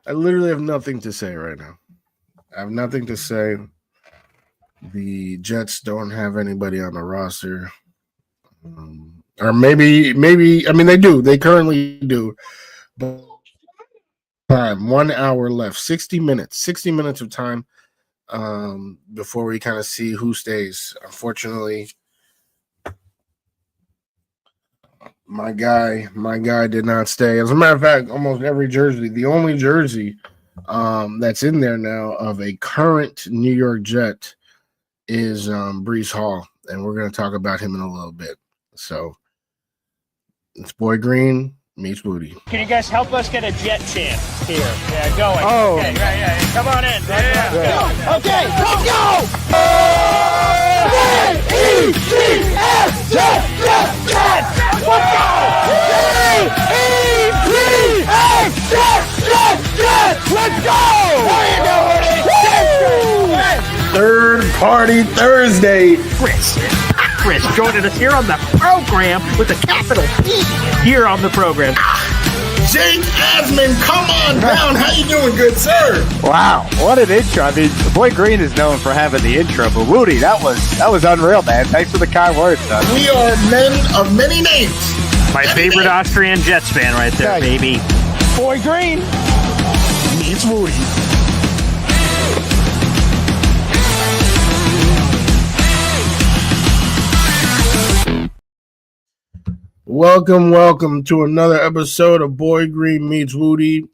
I literally have nothing to say right now. I have nothing to say. The Jets don't have anybody on the roster. Or maybe I mean they do. They currently do. But time, 1 hour left, 60 minutes, 60 minutes of time before we kind of see who stays. Unfortunately, my guy did not stay. As a matter of fact, almost every jersey, the only jersey that's in there now of a current New York Jet is Brees Hall, and we're going to talk about him in a little bit. So it's Boy Green meets Wudi. Can you guys help us get a Jet chant here? Yeah, going. Oh. Okay, yeah. Come on in. Yeah. Okay, let's go! J-E-T-S, Jet, Jet, Jet! Let's go! J-E-T-S, Jet, Jet, Jet! Let's go! There you go, Wudi! Third Party Thursday. Chris joining us here on the program with a capital P here on the program. Jake Asman, come on down. How you doing, good sir? Wow, what an intro. I mean, Boy Green is known for having the intro, but Wudi, that was unreal, man. Thanks for the kind words, son. We are men of many names. My favorite Austrian Jets fan right there, baby. Boy Green meets Wudi. Welcome to another episode of Boy Green Meets Wudi.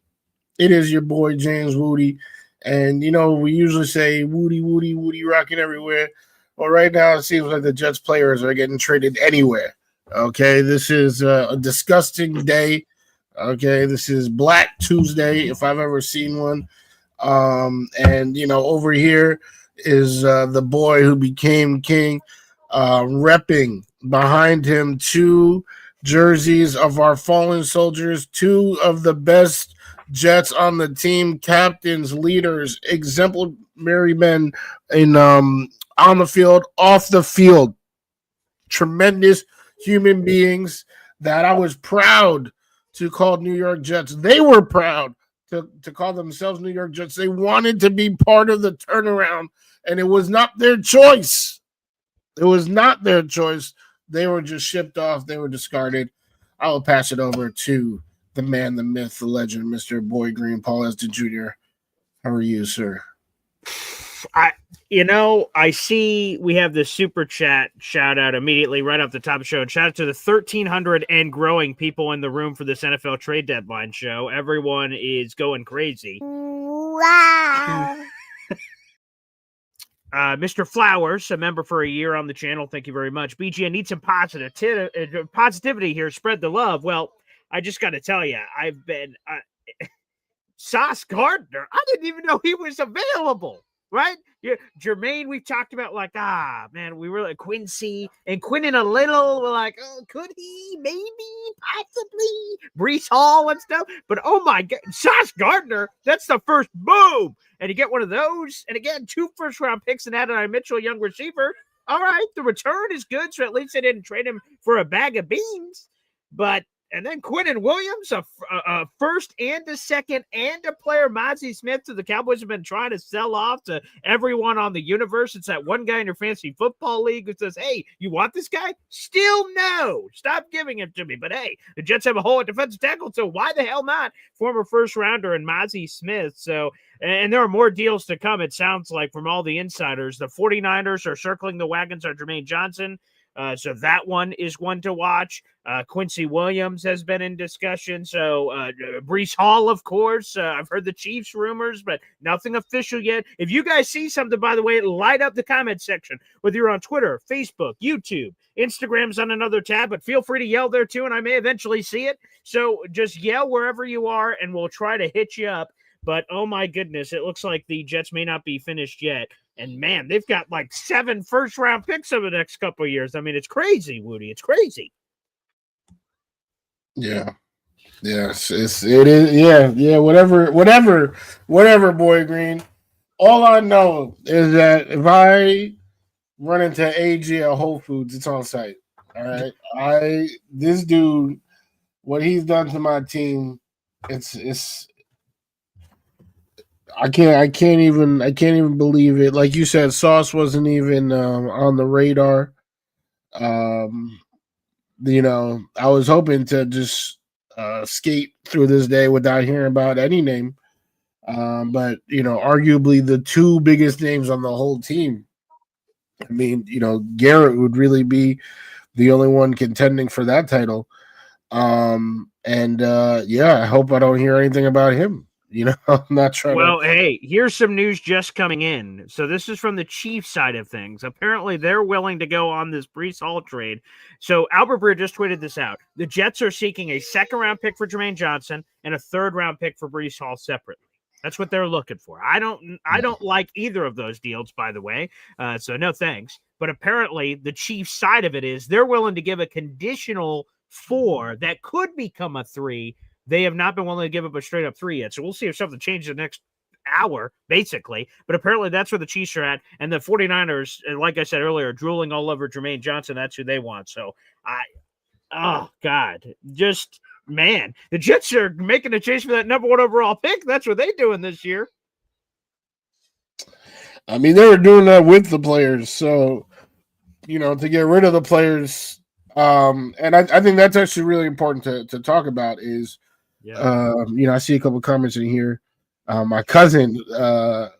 It is your boy James Wudi, and you know we usually say Wudi rocking everywhere. Well, right now it seems like the Jets players are getting traded anywhere. Okay, this is a disgusting day. Okay, this is Black Tuesday if I've ever seen one. And you know over here is the boy who became king, repping behind him two jerseys of our fallen soldiers, two of the best Jets on the team, captains, leaders, exemplary men in on the field, off the field, tremendous human beings that I was proud to call New York Jets. They were proud to call themselves New York Jets. They wanted to be part of the turnaround, and it was not their choice. It was not their choice. They were just shipped off. They were discarded. I will pass it over to the man, the myth, the legend, Mr. Boy Green, Paul Eston Jr. How are you, sir? I see we have the super chat shout out immediately right off the top of the show. Shout out to the 1,300 and growing people in the room for this NFL trade deadline show. Everyone is going crazy. Wow. Mr. Flowers, a member for a year on the channel. Thank you very much. BG, I need some positivity here. Spread the love. Well, I just got to tell you, I've been Sauce Gardner. I didn't even know he was available. Right? Yeah, Jermaine, we've talked about man, we were like Quincy and Quinnen a little. We're like, oh, could he? Maybe, possibly. Brees Hall and stuff. But oh my God, Sauce Gardner, that's the first boom. And you get one of those. And again, 2 first-round picks and Adonai Mitchell, young receiver. All right, the return is good. So at least they didn't trade him for a bag of beans. And then Quinnen Williams, a first and a second and a player, Mozzie Smith, who the Cowboys have been trying to sell off to everyone on the universe. It's that one guy in your fantasy football league who says, hey, you want this guy? Still no. Stop giving him to me. But hey, the Jets have a hole at defensive tackle, so why the hell not? Former first rounder and Mozzie Smith. So, and there are more deals to come, it sounds like, from all the insiders. The 49ers are circling the wagons on Jermaine Johnson. So that one is one to watch. Quincy Williams has been in discussion. So Brees Hall, of course. I've heard the Chiefs rumors, but nothing official yet. If you guys see something, by the way, light up the comment section, whether you're on Twitter, Facebook, YouTube, Instagram's on another tab, but feel free to yell there too, and I may eventually see it. So just yell wherever you are, and we'll try to hit you up. But, oh, my goodness, it looks like the Jets may not be finished yet. And, man, they've got like 7 first-round picks over the next couple of years. I mean, it's crazy, Wudi. It's crazy. Yeah. Yes, it is. Yeah. Whatever, Boy Green. All I know is that if I run into AG at Whole Foods, it's on site. All right. This dude, what he's done to my team, it's I can't even believe it. Like you said, Sauce wasn't even on the radar. Um, I was hoping to just skate through this day without hearing about any name. But arguably the two biggest names on the whole team. I mean, Garrett would really be the only one contending for that title. And I hope I don't hear anything about him. I'm not trying to. Well, hey, here's some news just coming in. So this is from the Chiefs side of things. Apparently, they're willing to go on this Brees Hall trade. So Albert Breer just tweeted this out. The Jets are seeking a second-round pick for Jermaine Johnson and a third-round pick for Brees Hall separately. That's what they're looking for. I don't like either of those deals, by the way. So no thanks. But apparently, the Chiefs side of it is they're willing to give a conditional 4 that could become a 3. They have not been willing to give up a straight up 3 yet. So we'll see if something changes the next hour, basically. But apparently that's where the Chiefs are at. And the 49ers, like I said earlier, drooling all over Jermaine Johnson. That's who they want. So oh God, just man, the Jets are making a chase for that number 1 overall pick. That's what they're doing this year. I mean, they were doing that with the players. So, to get rid of the players. And I think that's actually really important to talk about is, I see a couple of comments in here. My cousin,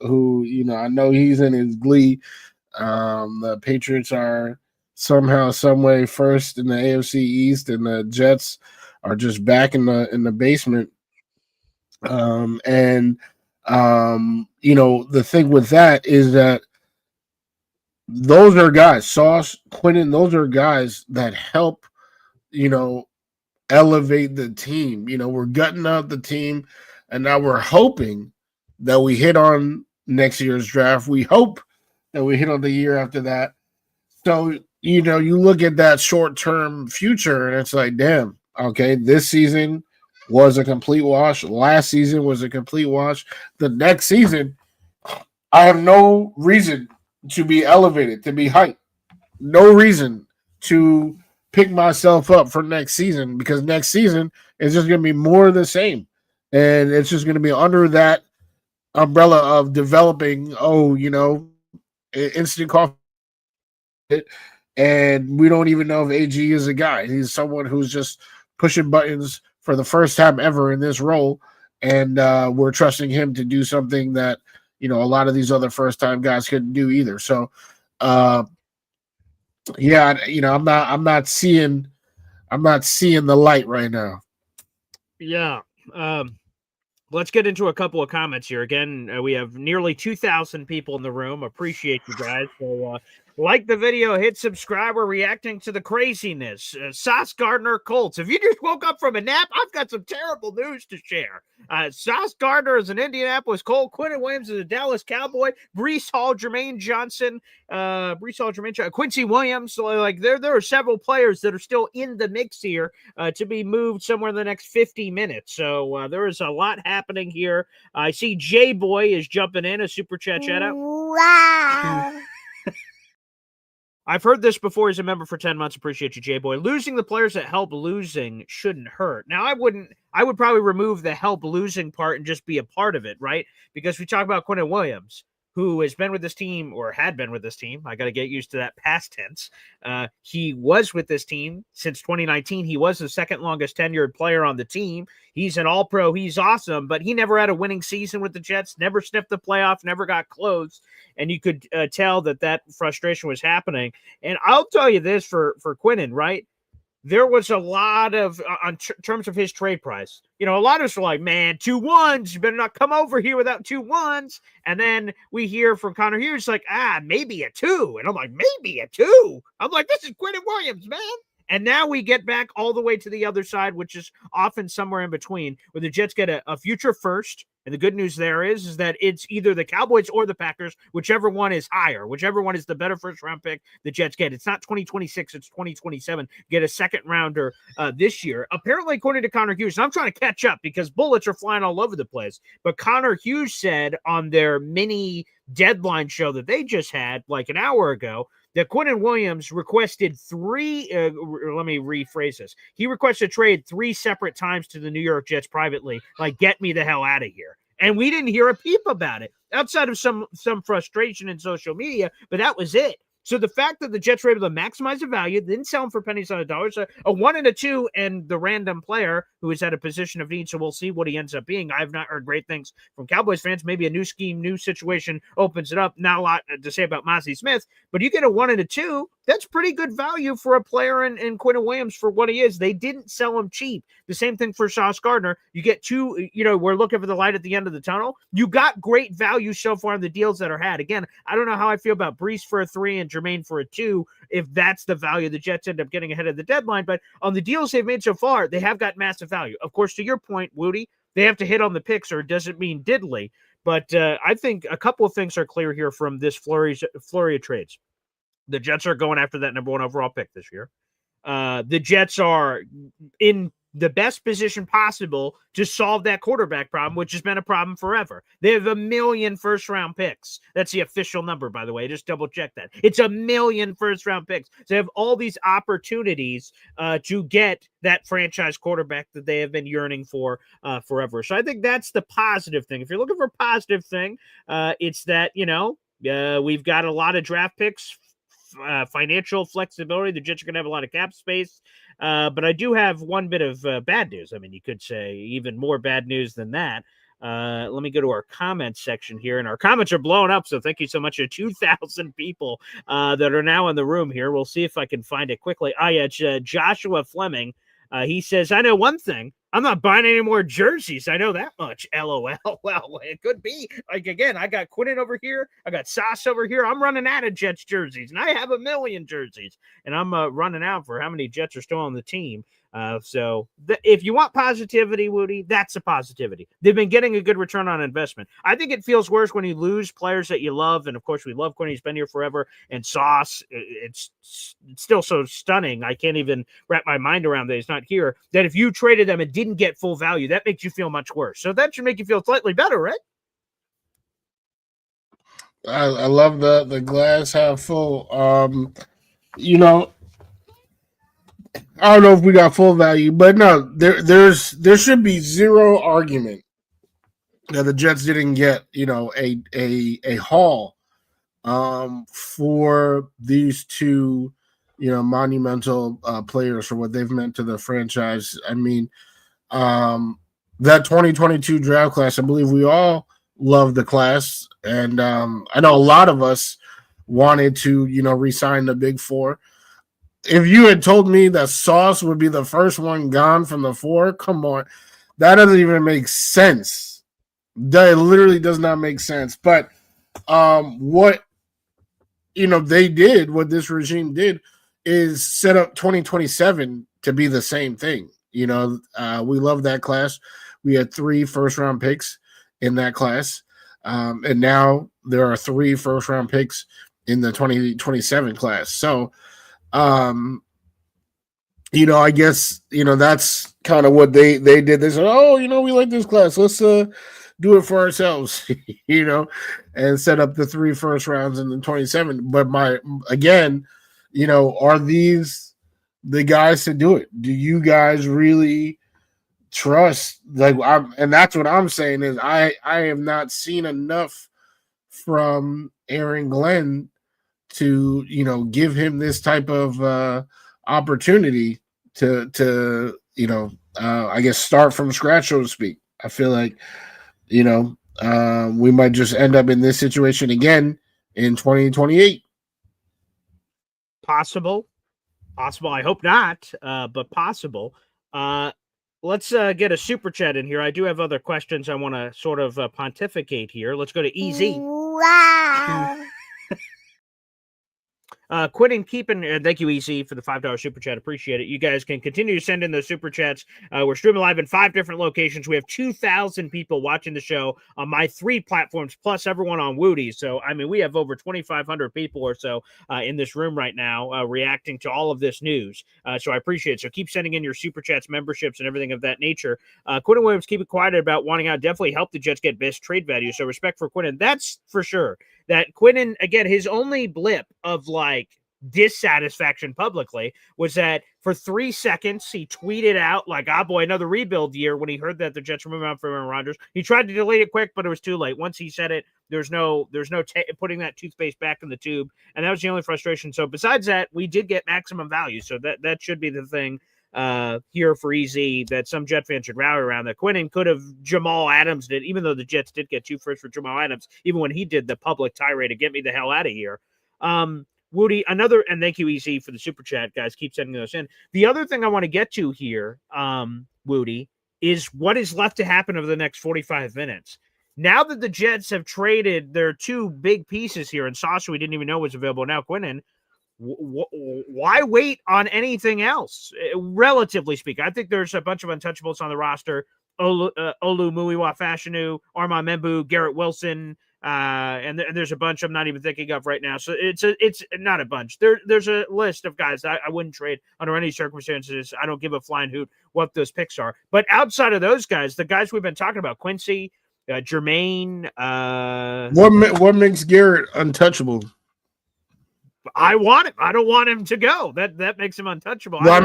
who, I know he's in his glee. The Patriots are somehow, some way first in the AFC East, and the Jets are just back in the basement. The thing with that is that those are guys, Sauce, Quentin, those are guys that help, elevate the team. We're gutting out the team, and now we're hoping that we hit on next year's draft. We hope that we hit on the year after that. So, you look at that short-term future, and it's like, damn, okay, this season was a complete wash. Last season was a complete wash. The next season, I have no reason to be elevated, to be hyped. No reason to pick myself up for next season, because next season is just going to be more of the same. And it's just going to be under that umbrella of developing, instant coffee. And we don't even know if AG is a guy. He's someone who's just pushing buttons for the first time ever in this role. And we're trusting him to do something that, a lot of these other first-time guys couldn't do either. So, I'm not seeing the light right now. Yeah. Let's get into a couple of comments here. Again, we have nearly 2,000 people in the room. Appreciate you guys. So, like the video, hit subscribe. We're reacting to the craziness. Sauce Gardner Colts. If you just woke up from a nap, I've got some terrible news to share. Sauce Gardner is an Indianapolis Colt. Quentin Williams is a Dallas Cowboy. Brees Hall, Jermaine Johnson, Quincy Williams. So, like there are several players that are still in the mix here to be moved somewhere in the next 50 minutes. So there is a lot happening here. I see J Boy is jumping in, a super chat shout out. Wow. I've heard this before. He's a member for 10 months. Appreciate you, J-Boy. Losing the players that help losing shouldn't hurt. Now, I would probably remove the help losing part and just be a part of it, right? Because we talk about Quentin Williams, who has been with this team or had been with this team. I got to get used to that past tense. He was with this team since 2019. He was the second longest tenured player on the team. He's an all-pro. He's awesome, but he never had a winning season with the Jets, never sniffed the playoff, never got close. And you could tell that frustration was happening. And I'll tell you this for Quentin, right? There was a lot of, on terms of his trade price, a lot of us were like, man, 2 1s, you better not come over here without 2 1s. And then we hear from Connor Hughes, like, maybe a 2. And I'm like, maybe a 2. I'm like, this is Quentin Williams, man. And now we get back all the way to the other side, which is often somewhere in between, where the Jets get a future first. And the good news there is that it's either the Cowboys or the Packers, whichever one is higher, whichever one is the better first-round pick the Jets get. It's not 2026, it's 2027. Get a second rounder this year. Apparently, according to Connor Hughes, and I'm trying to catch up because bullets are flying all over the place, but Connor Hughes said on their mini deadline show that they just had like an hour ago that Quentin Williams requested 3, let me rephrase this. He requested trade 3 separate times to the New York Jets privately, like, get me the hell out of here. And we didn't hear a peep about it outside of some frustration in social media, but that was it. So the fact that the Jets were able to maximize the value, didn't sell them for pennies on a dollar, so a 1 and a 2, and the random player who is at a position of need. So we'll see what he ends up being. I have not heard great things from Cowboys fans. Maybe a new scheme, new situation opens it up. Not a lot to say about Mozzie Smith, but you get a 1 and a 2. That's pretty good value for a player in Quinnen Williams for what he is. They didn't sell him cheap. The same thing for Sauce Gardner. You get 2, we're looking for the light at the end of the tunnel. You got great value so far in the deals that are had. Again, I don't know how I feel about Brees for a 3 and Jermaine for a 2, if that's the value the Jets end up getting ahead of the deadline. But on the deals they've made so far, they have got massive value. Of course, to your point, Wudi, they have to hit on the picks or it doesn't mean diddly. But I think a couple of things are clear here from this flurry of trades. The Jets are going after that number 1 overall pick this year. The Jets are in the best position possible to solve that quarterback problem, which has been a problem forever. They have 1 million first-round picks. That's the official number, by the way. Just double-check that. It's 1 million first-round picks. So they have all these opportunities to get that franchise quarterback that they have been yearning for forever. So I think that's the positive thing. If you're looking for a positive thing, it's that, we've got a lot of draft picks, financial flexibility. The Jets are going to have a lot of cap space. But I do have one bit of bad news. I mean, you could say even more bad news than that. Let me go to our comments section here, and our comments are blowing up. So thank you so much to 2,000 people that are now in the room here. We'll see if I can find it quickly. It's Joshua Fleming. He says, I know one thing. I'm not buying any more jerseys. I know that much. LOL. Well, it could be. Like, again, I got Quinnen over here. I got Sauce over here. I'm running out of Jets jerseys, and I have 1 million jerseys. And I'm running out for how many Jets are still on the team. So if you want positivity, Wudi, that's a positivity. They've been getting a good return on investment. I think it feels worse when you lose players that you love. And, of course, we love Quinn. He's been here forever. And Sauce, it's still so stunning. I can't even wrap my mind around that he's not here. That if you traded them and didn't get full value, that makes you feel much worse. So that should make you feel slightly better, right? I love the glass half full. I don't know if we got full value, but no, there should be zero argument that the Jets didn't get, a haul for these 2, monumental players for what they've meant to the franchise. I mean, that 2022 draft class, I believe we all love the class, and I know a lot of us wanted to, re-sign the Big Four. If you had told me that Sauce would be the first one gone from the 4, come on. That doesn't even make sense. That literally does not make sense. But what they did, what this regime did, is set up 2027 to be the same thing. We love that class. We had 3 first-round picks in that class. And now there are 3 first-round picks in the 2027 class. So, I guess, that's kind of what they did. They said, we like this class. Let's do it for ourselves, and set up the 3 first rounds in the 27. But are these the guys to do it? Do you guys really trust? And that's what I'm saying is I have not seen enough from Aaron Glenn to give him this type of opportunity to I guess start from scratch, so to speak. I feel like we might just end up in this situation again in 2028. Possible. I hope not, but possible. Let's get a super chat in here. I do have other questions I want to sort of pontificate here. Let's go to EZ. Wow. Quit and keep and thank you, EC, for the $5 super chat. Appreciate it. You guys can continue to send in those super chats. We're streaming live in 5 different locations. We have 2,000 people watching the show on my 3 platforms, plus everyone on Wudi. So, I mean, we have over 2,500 people or so in this room right now reacting to all of this news. So I appreciate it. So keep sending in your super chats, memberships, and everything of that nature. Quinnen Williams, keep it quiet about wanting out. Definitely help the Jets get best trade value. So respect for Quinnen. That's for sure. That Quinnen, again, his only blip of like dissatisfaction publicly was that for 3 seconds he tweeted out like, "Ah, boy, another rebuild year." When he heard that the Jets were moving on from Aaron Rodgers, he tried to delete it quick, but it was too late. Once he said it, there's no putting that toothpaste back in the tube, and that was the only frustration. So besides that, we did get maximum value, so that should be the thing here for EZ that some Jet fans should rally around. That Quinnen could have Jamal Adams did, even though the Jets did get 2 firsts for Jamal Adams, even when he did the public tirade to get me the hell out of here. Wudi, another, and thank you, EZ, for the super chat, guys. Keep sending those in. The other thing I want to get to here, Wudi, is what is left to happen over the next 45 minutes. Now that the Jets have traded their 2 big pieces here, and Sasha we didn't even know was available, now Quinnen, why wait on anything else? Relatively speaking, I think there's a bunch of untouchables on the roster. Olu Muiwa Fashanu, Armand Membu, Garrett Wilson, and there's a bunch I'm not even thinking of right now. So it's not a bunch. There's a list of guys that I wouldn't trade under any circumstances. I don't give a flying hoot what those picks are. But outside of those guys, the guys we've been talking about, Quincy, Jermaine. What makes Garrett untouchable? I want him. I don't want him to go. That makes him untouchable. Well, I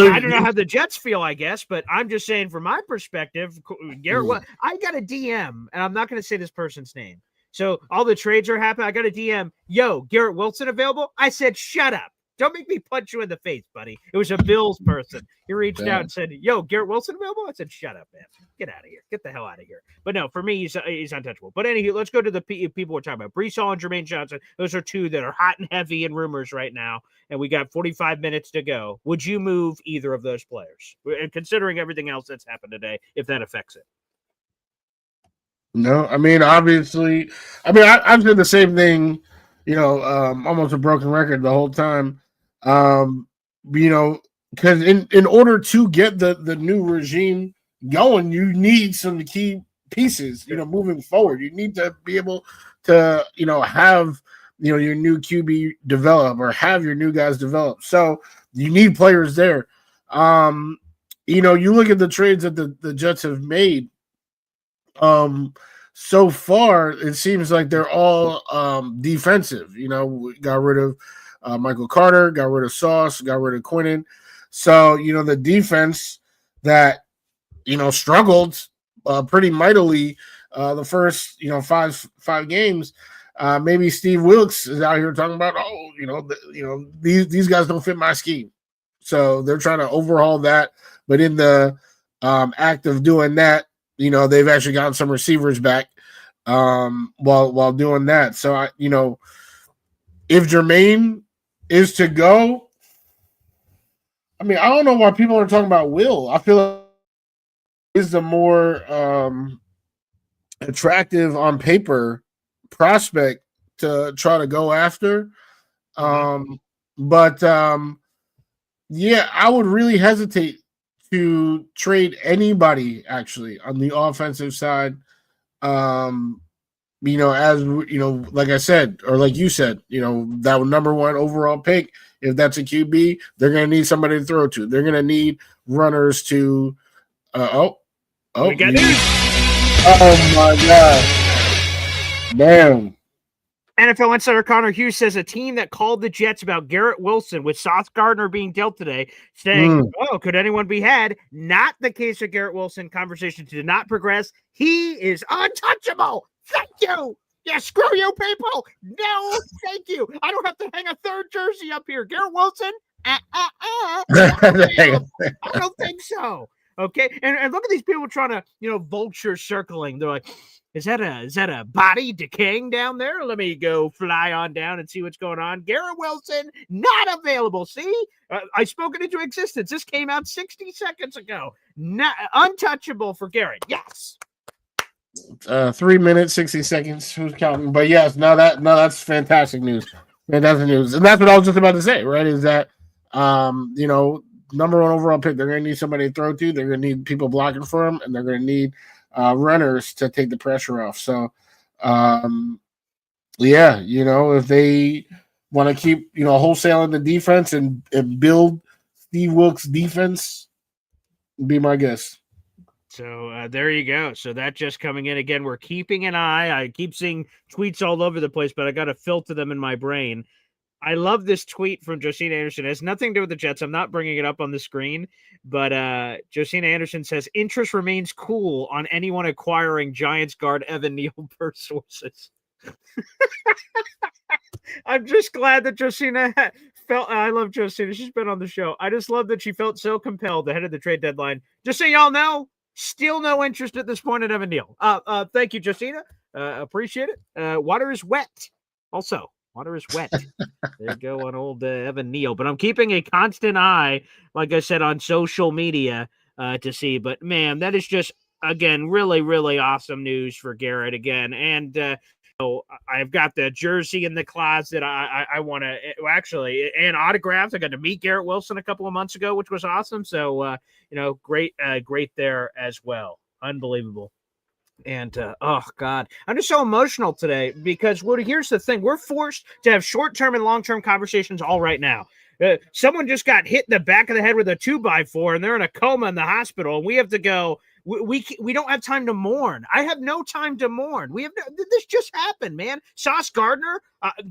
don't know how the Jets feel, I guess, but I'm just saying from my perspective, Garrett, I got a DM, and I'm not going to say this person's name. So all the trades are happening. I got a DM. Yo, Garrett Wilson available? I said, shut up. Don't make me punch you in the face, buddy. It was a Bills person. He reached out and said, yo, Garrett Wilson available? I said, shut up, man. Get out of here. Get the hell out of here. But no, for me, he's untouchable. But anyway, let's go to the people we're talking about. Breece Hall and Jermaine Johnson. Those are 2 that are hot and heavy in rumors right now. And we got 45 minutes to go. Would you move either of those players? And considering everything else that's happened today, if that affects it. No, I mean, obviously, I've said the same thing, almost a broken record the whole time. Because in order to get the new regime going, you need some key pieces, moving forward. You need to be able to, have, your new QB develop or have your new guys develop. So you need players there. You look at the trades that the Jets have made. So far, it seems like they're all defensive. We got rid of Michael Carter, got rid of Sauce, got rid of Quinnen. So, the defense that, struggled pretty mightily the first, 5 games. Maybe Steve Wilkes is out here talking about, these guys don't fit my scheme. So they're trying to overhaul that. But in the act of doing that, they've actually gotten some receivers back while doing that. So, if Jermaine is to go, I don't know why people are talking about Will. I feel like he's the more attractive on paper prospect to try to go after. But I would really hesitate to trade anybody actually on the offensive side. Like I said, or like you said, that number 1 overall pick, if that's a QB, they're going to need somebody to throw to. They're going to need runners to We got news. Oh my God. Damn. NFL insider Connor Hughes says a team that called the Jets about Garrett Wilson with Sauce Gardner being dealt today, saying, could anyone be had? Not the case of Garrett Wilson. Conversation did not progress. He is untouchable. Thank you. Yeah, screw you, people. No, thank you. I don't have to hang a 3rd jersey up here. Garrett Wilson? I don't think so. Okay, and look at these people trying to, vulture circling. They're like, is that a body decaying down there? Let me go fly on down and see what's going on. Garrett Wilson, not available. See, I spoke it into existence. This came out 60 seconds ago. Not untouchable for Garrett. Yes. 3 minutes, 60 seconds. Who's counting? But yes, that's fantastic news. Fantastic news. And that's what I was just about to say, right? Is that, number 1 overall pick, they're going to need somebody to throw to. They're going to need people blocking for them, and they're going to need runners to take the pressure off. So, if they want to keep, wholesaling the defense and build Steve Wilkes' defense, be my guess. So there you go. So that just coming in again. We're keeping an eye. I keep seeing tweets all over the place, but I got to filter them in my brain. I love this tweet from Josina Anderson. It has nothing to do with the Jets. I'm not bringing it up on the screen, but Josina Anderson says interest remains cool on anyone acquiring Giants guard Evan Neal per sources. I'm just glad that Josina felt. I love Josina. She's been on the show. I just love that she felt so compelled ahead of the trade deadline. Just so y'all know, still no interest at this point in Evan Neal. Thank you, Josina. Appreciate it. Water is wet. Also, water is wet. There you go on old Evan Neal. But I'm keeping a constant eye, like I said, on social media to see. But man, that is just again really, really awesome news for Garrett again. And I've got the jersey in the closet. I want to actually and autographs. I got to meet Garrett Wilson a couple of months ago, which was awesome. So great there as well. Unbelievable. And oh God, I'm just so emotional today because Woody, here's the thing: we're forced to have short-term and long-term conversations all right now. Someone just got hit in the back of the head with a 2x4, and they're in a coma in the hospital, and we have to go. We don't have time to mourn. I have no time to mourn. This just happened, man. Sauce Gardner,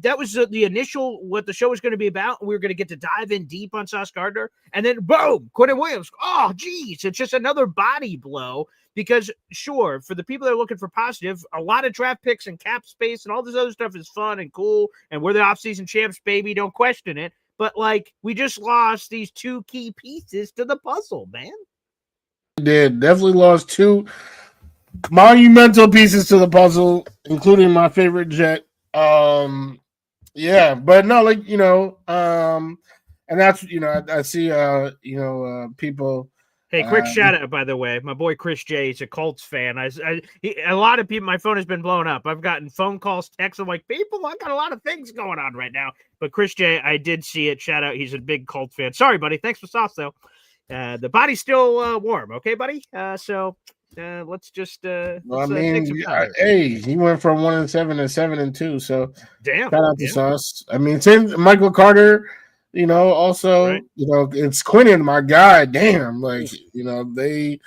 that was the initial what the show was going to be about. We were going to get to dive in deep on Sauce Gardner, and then boom, Quentin Williams. Oh, geez, it's just another body blow. Because sure, for the people that are looking for positive, a lot of draft picks and cap space and all this other stuff is fun and cool, and we're the offseason champs, baby. Don't question it. But like, we just lost these two key pieces to the puzzle, man. Did definitely lost two monumental pieces to the puzzle, including my favorite Jet. Yeah, but no, like and that's I see people. Hey, quick shout out, by the way. My boy Chris J is a Colts fan. A lot of people, my phone has been blown up. I've gotten phone calls, texts. I'm like, people, I got a lot of things going on right now. But Chris J, I did see it. Shout out. He's a big Colts fan. Sorry, buddy. Thanks for sauce, though. The body's still warm. Okay, buddy? Let's just. Hey, he went from 1-7 to 7-2. So, damn. Shout out to Sauce. I mean, same Michael Carter. Also, right. It's Quentin, my guy. Damn, they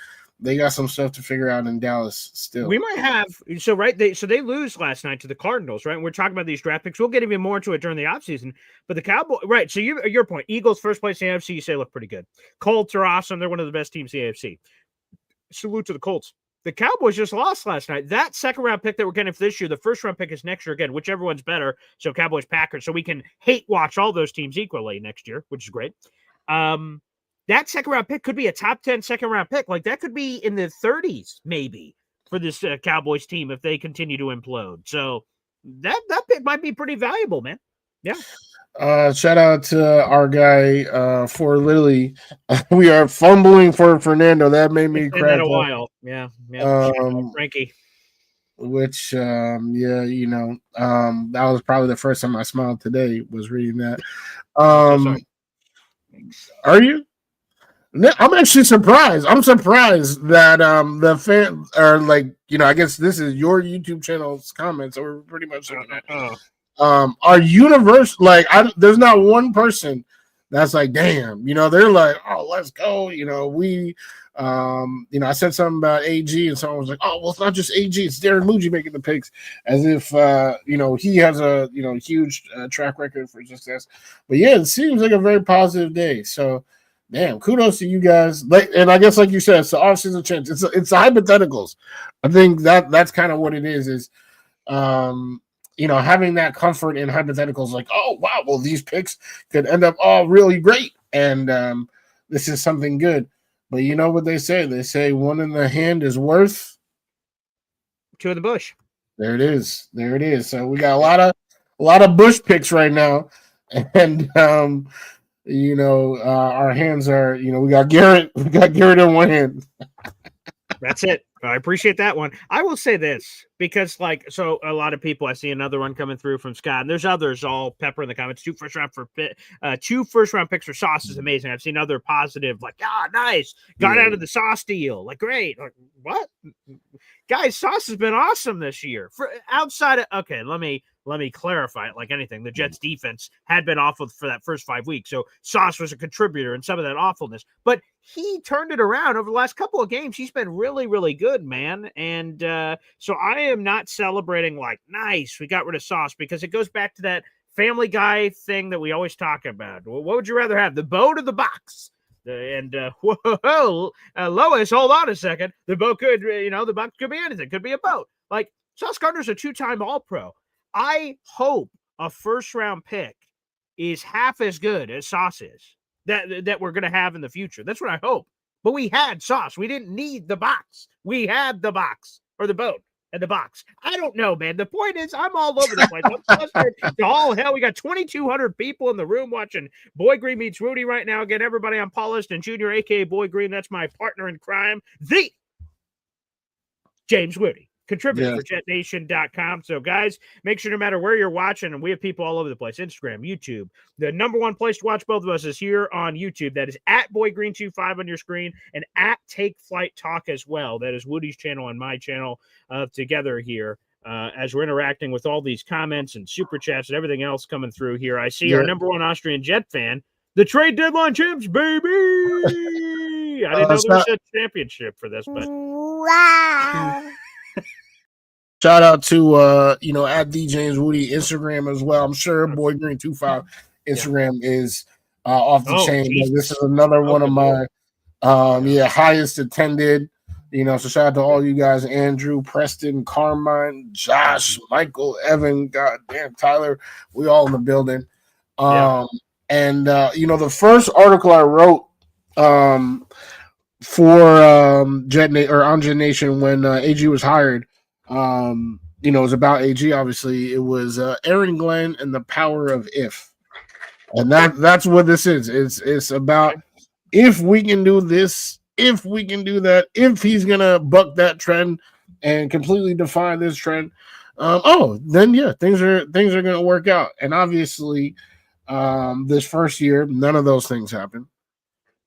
got some stuff to figure out in Dallas still. We might have they lose last night to the Cardinals, right? And we're talking about these draft picks. We'll get even more into it during the offseason. But the Cowboys, right? So your point, Eagles first place in the AFC, you say look pretty good. Colts are awesome. They're one of the best teams in the AFC. Salute to the Colts. The Cowboys just lost last night. That second round pick that we're getting for this year, the first round pick is next year again, whichever one's better. So Cowboys, Packers. So we can hate watch all those teams equally next year, which is great. That second round pick could be a top 10 second round pick. Like that could be in the 30s maybe for this Cowboys team if they continue to implode. So that pick might be pretty valuable, man. Yeah. Shout out to our guy for Lily. We are fumbling for Fernando. That made me crack a while. Yeah. Frankie. Which that was probably the first time I smiled today was reading that. Are you? I'm actually surprised. I'm surprised that the fan are like, I guess this is your YouTube channel's comments, so we're pretty much our universe, there's not one person that's like, damn, they're like, oh, let's go. I said something about AG and someone was like, oh, well, it's not just AG, it's Darren Muji making the picks, as if he has a huge track record for success. But yeah, it seems like a very positive day. So damn, kudos to you guys. And I guess like you said, it's the off-season chance. It's the hypotheticals. I think that's kind of what it is having that comfort in hypotheticals, like, oh wow, well these picks could end up all really great, and this is something good. But you know what they say? They say one in the hand is worth two in the bush. There it is. So we got a lot of bush picks right now, and our hands are, we got Garrett in one hand. That's it. I appreciate that one. I will say this because, so a lot of people, I see another one coming through from Scott, and there's others all pepper in the comments. Two first round picks for Sauce is amazing. I've seen other positive, nice, got out of the Sauce deal, great. What, guys? Sauce has been awesome this year. For outside of let me clarify it. Like anything, the Jets defense had been awful for that first 5 weeks, so Sauce was a contributor in some of that awfulness, but he turned it around over the last couple of games. He's been really, really good, man. And so I am not celebrating nice, we got rid of Sauce, because it goes back to that Family Guy thing that we always talk about. What would you rather have, the boat or the box? Whoa, Lois, hold on a second. The boat could, the box could be anything. Could be a boat. Like, Sauce Gardner's a 2-time All-Pro. I hope a first-round pick is half as good as Sauce is that we're going to have in the future. That's what I hope. But we had Sauce. We didn't need the box. We had the box or the boat and the box. I don't know, man. The point is, I'm all over the place. I'm flustered to all hell. We got 2,200 people in the room watching Boy Green Meets Wudi right now. Again, everybody, I'm Paul Liston Jr., a.k.a. Boy Green. That's my partner in crime, the James Wudi, contributor for JetNation.com. So, guys, make sure no matter where you're watching, and we have people all over the place, Instagram, YouTube. The number one place to watch both of us is here on YouTube. That is at BoyGreen25 on your screen and at Take Flight Talk as well. That is Woody's channel and my channel together here. As we're interacting with all these comments and super chats and everything else coming through here, I see our number one Austrian Jet fan, the trade deadline champs, baby. I didn't know there was a championship for this, but Wow. Shout out to at the James Wudi Instagram as well. I'm sure Boy Green 25 Instagram is off the chain. This is another one of my highest attended. So shout out to all you guys: Andrew, Preston, Carmine, Josh, Michael, Evan, goddamn Tyler. We all in the building. And the first article I wrote for on Jet Nation when AG was hired. It was about AG. Obviously, it was Aaron Glenn and the power of if, and that's what this is. It's about if we can do this, if we can do that, if he's gonna buck that trend and completely defy this trend. Then things are gonna work out. And obviously, this first year, none of those things happened.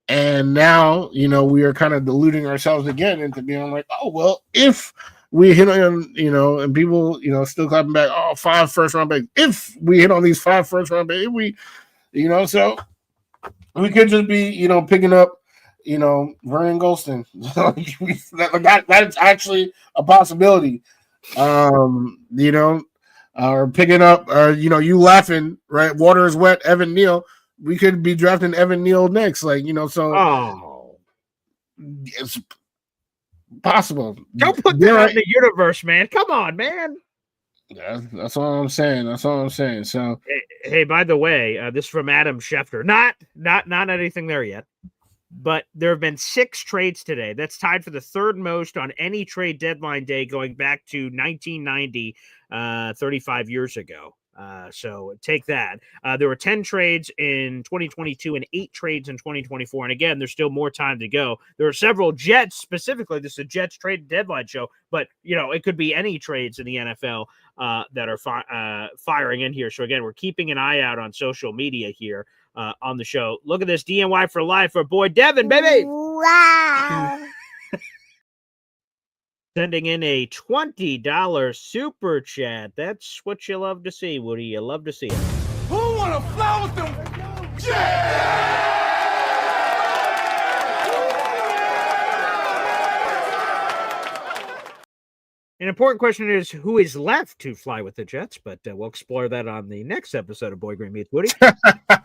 And now, we are kind of deluding ourselves again into being like, oh well, if we hit on, and people, still clapping back, 5 first-round picks. If we hit on these 5 first-round picks, if we, so we could just be, picking up, Vernon Golston. That's actually a possibility. Or picking up, you laughing, right? Water is wet, Evan Neal. We could be drafting Evan Neal next, so it's possible. Don't put that in the universe, man. Come on, man. Yeah, that's all I'm saying. So, hey, by the way, this is from Adam Schefter. Not anything there yet, but there have been 6 trades today. That's tied for the third most on any trade deadline day going back to 1990, 35 years ago. So take that. There were 10 trades in 2022 and 8 trades in 2024. And again, there's still more time to go. There are several Jets specifically. This is a Jets trade deadline show, but it could be any trades in the NFL that are firing in here. So again, we're keeping an eye out on social media here on the show. Look at this DNY for life for boy Devin, baby. Wow. Sending in a $20 super chat. That's what you love to see, Woody. You love to see it. Who wanna fly with them? An important question is who is left to fly with the Jets, but we'll explore that on the next episode of Boy Green Meets Woody.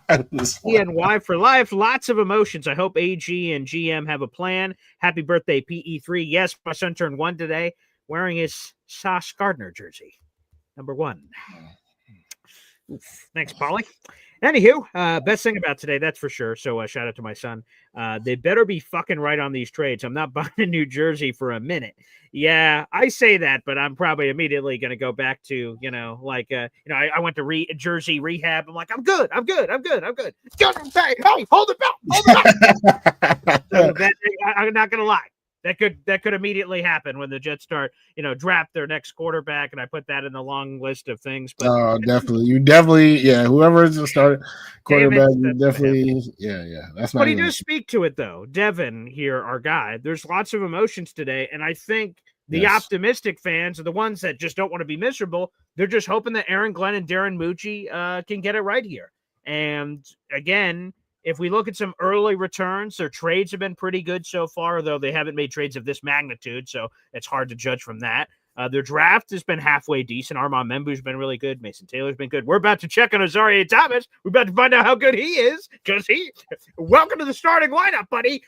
DNY for life. Lots of emotions. I hope AG and GM have a plan. Happy birthday, PE3. Yes, my son turned 1 today, wearing his Sauce Gardner jersey. Number 1. Thanks, Polly. Anywho, best thing about today, that's for sure. So shout out to my son. They better be fucking right on these trades. I'm not buying a new jersey for a minute. Yeah, I say that, but I'm probably immediately going to go back to, I went to jersey rehab. I'm like, I'm good. Hey, hold it back. So I'm not going to lie. That could immediately happen when the Jets start, draft their next quarterback, and I put that in the long list of things. But definitely, whoever is the starter quarterback, that's. But he does speak to it though. Devin here, our guy. There's lots of emotions today, and I think the optimistic fans are the ones that just don't want to be miserable. They're just hoping that Aaron Glenn and Darren Mucci can get it right here. And again, if we look at some early returns, their trades have been pretty good so far, though they haven't made trades of this magnitude, so it's hard to judge from that. Their draft has been halfway decent. Armand Membu's been really good. Mason Taylor's been good. We're about to check on Azaria Thomas. We're about to find out how good he is because welcome to the starting lineup, buddy.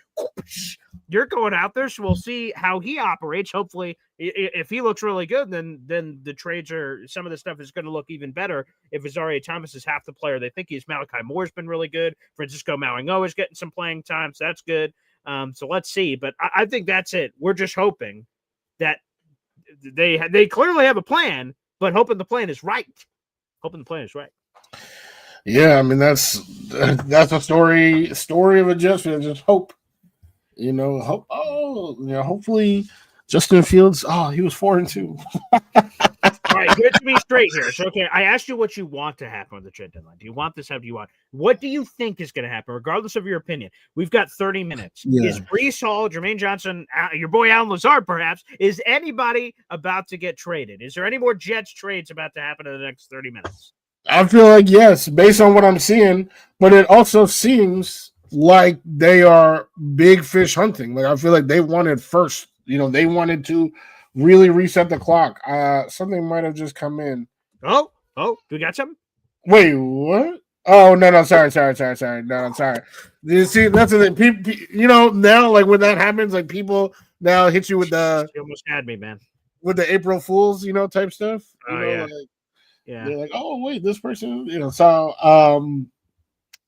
You're going out there, so we'll see how he operates. Hopefully, if he looks really good, then the trades some of the stuff is going to look even better. If Azaria Thomas is half the player they think he is, Malachi Moore's been really good. Francisco Mauingo is getting some playing time, so that's good. So let's see. But I think that's it. We're just hoping that they clearly have a plan, but hoping the plan is right. Yeah, I mean that's a story of a Jets fan. Just hope, hope. Oh, hopefully Justin Fields. Oh, he was 4-2. All right, get to me straight here. So, okay, I asked you what you want to happen with the trade deadline. Do you want this? How do you want? What do you think is going to happen, regardless of your opinion? We've got 30 minutes. Yeah. Is Breece Hall, Jermaine Johnson, your boy Alan Lazard, perhaps? Is anybody about to get traded? Is there any more Jets trades about to happen in the next 30 minutes? I feel like yes, based on what I'm seeing, but it also seems like they are big fish hunting. Like I feel like they wanted first. They wanted to really reset the clock. Something might have just come in. Oh, we got something? Wait, what? Oh no, sorry. No, I'm sorry. You see, that's the thing. People, now like when that happens, like people now hit you with the. You almost had me, man. With the April Fools, type stuff. Yeah. Yeah. They're like, oh wait, this person, So,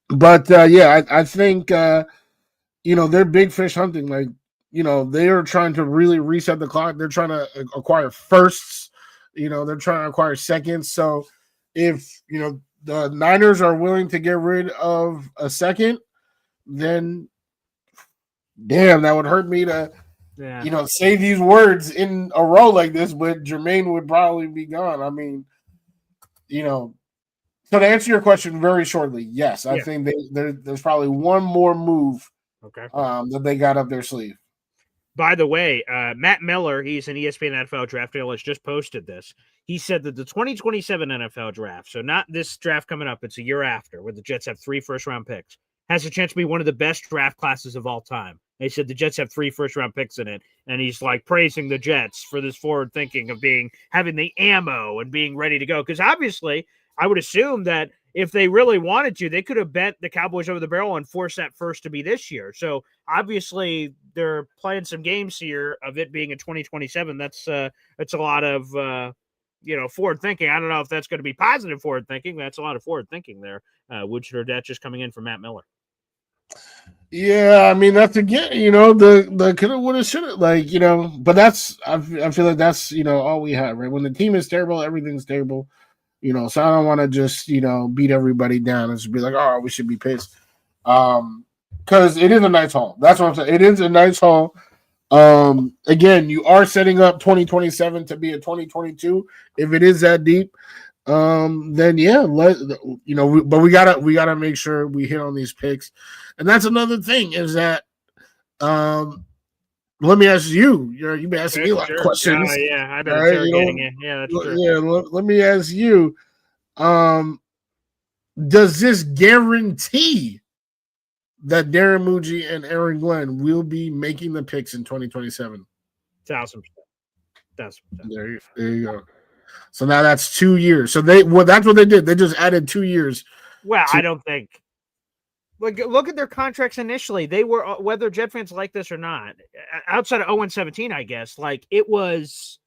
but yeah, I think they're big fish hunting. Like, they are trying to really reset the clock. They're trying to acquire firsts. They're trying to acquire seconds. So, if the Niners are willing to get rid of a second, then damn, that would hurt me to. Yeah. Say these words in a row like this, but Jermaine would probably be gone. I mean, so to answer your question very shortly, yes, I think there's probably one more move that they got up their sleeve. By the way, Matt Miller, he's an ESPN NFL draft analyst, just posted this. He said that the 2027 NFL draft, so not this draft coming up, it's a year after, where the Jets have 3 first-round picks, has a chance to be one of the best draft classes of all time. They said the Jets have 3 first-round picks in it, and he's like praising the Jets for this forward thinking of having the ammo and being ready to go. Because obviously, I would assume that if they really wanted to, they could have bent the Cowboys over the barrel and forced that first to be this year. So obviously, they're playing some games here of it being in 2027. That's a lot of forward thinking. I don't know if that's going to be positive forward thinking. That's a lot of forward thinking there. Would or that just coming in from Matt Miller. Yeah, I mean that's again, the coulda, woulda, shoulda, but that's I feel like that's all we have, right? When the team is terrible, everything's terrible, So I don't want to just beat everybody down and just be like, oh, we should be pissed, because it is a nice haul. That's what I'm saying. It is a nice haul. Again, you are setting up 2027 to be a 2022 if it is that deep. Then yeah, but we gotta make sure we hit on these picks, and that's another thing is that let me ask you. You've been asking me a lot of questions. Yeah, I've been interrogating you. Yeah, that's true. Yeah, let me ask you. Does this guarantee that Darren Muji and Aaron Glenn will be making the picks in 2027? 1,000%. There you go. So now that's 2 years. So that's what they did. They just added 2 years. Well, I don't think. Look at their contracts initially. They were, whether Jet fans like this or not, outside of 0-17, I guess. Like it was,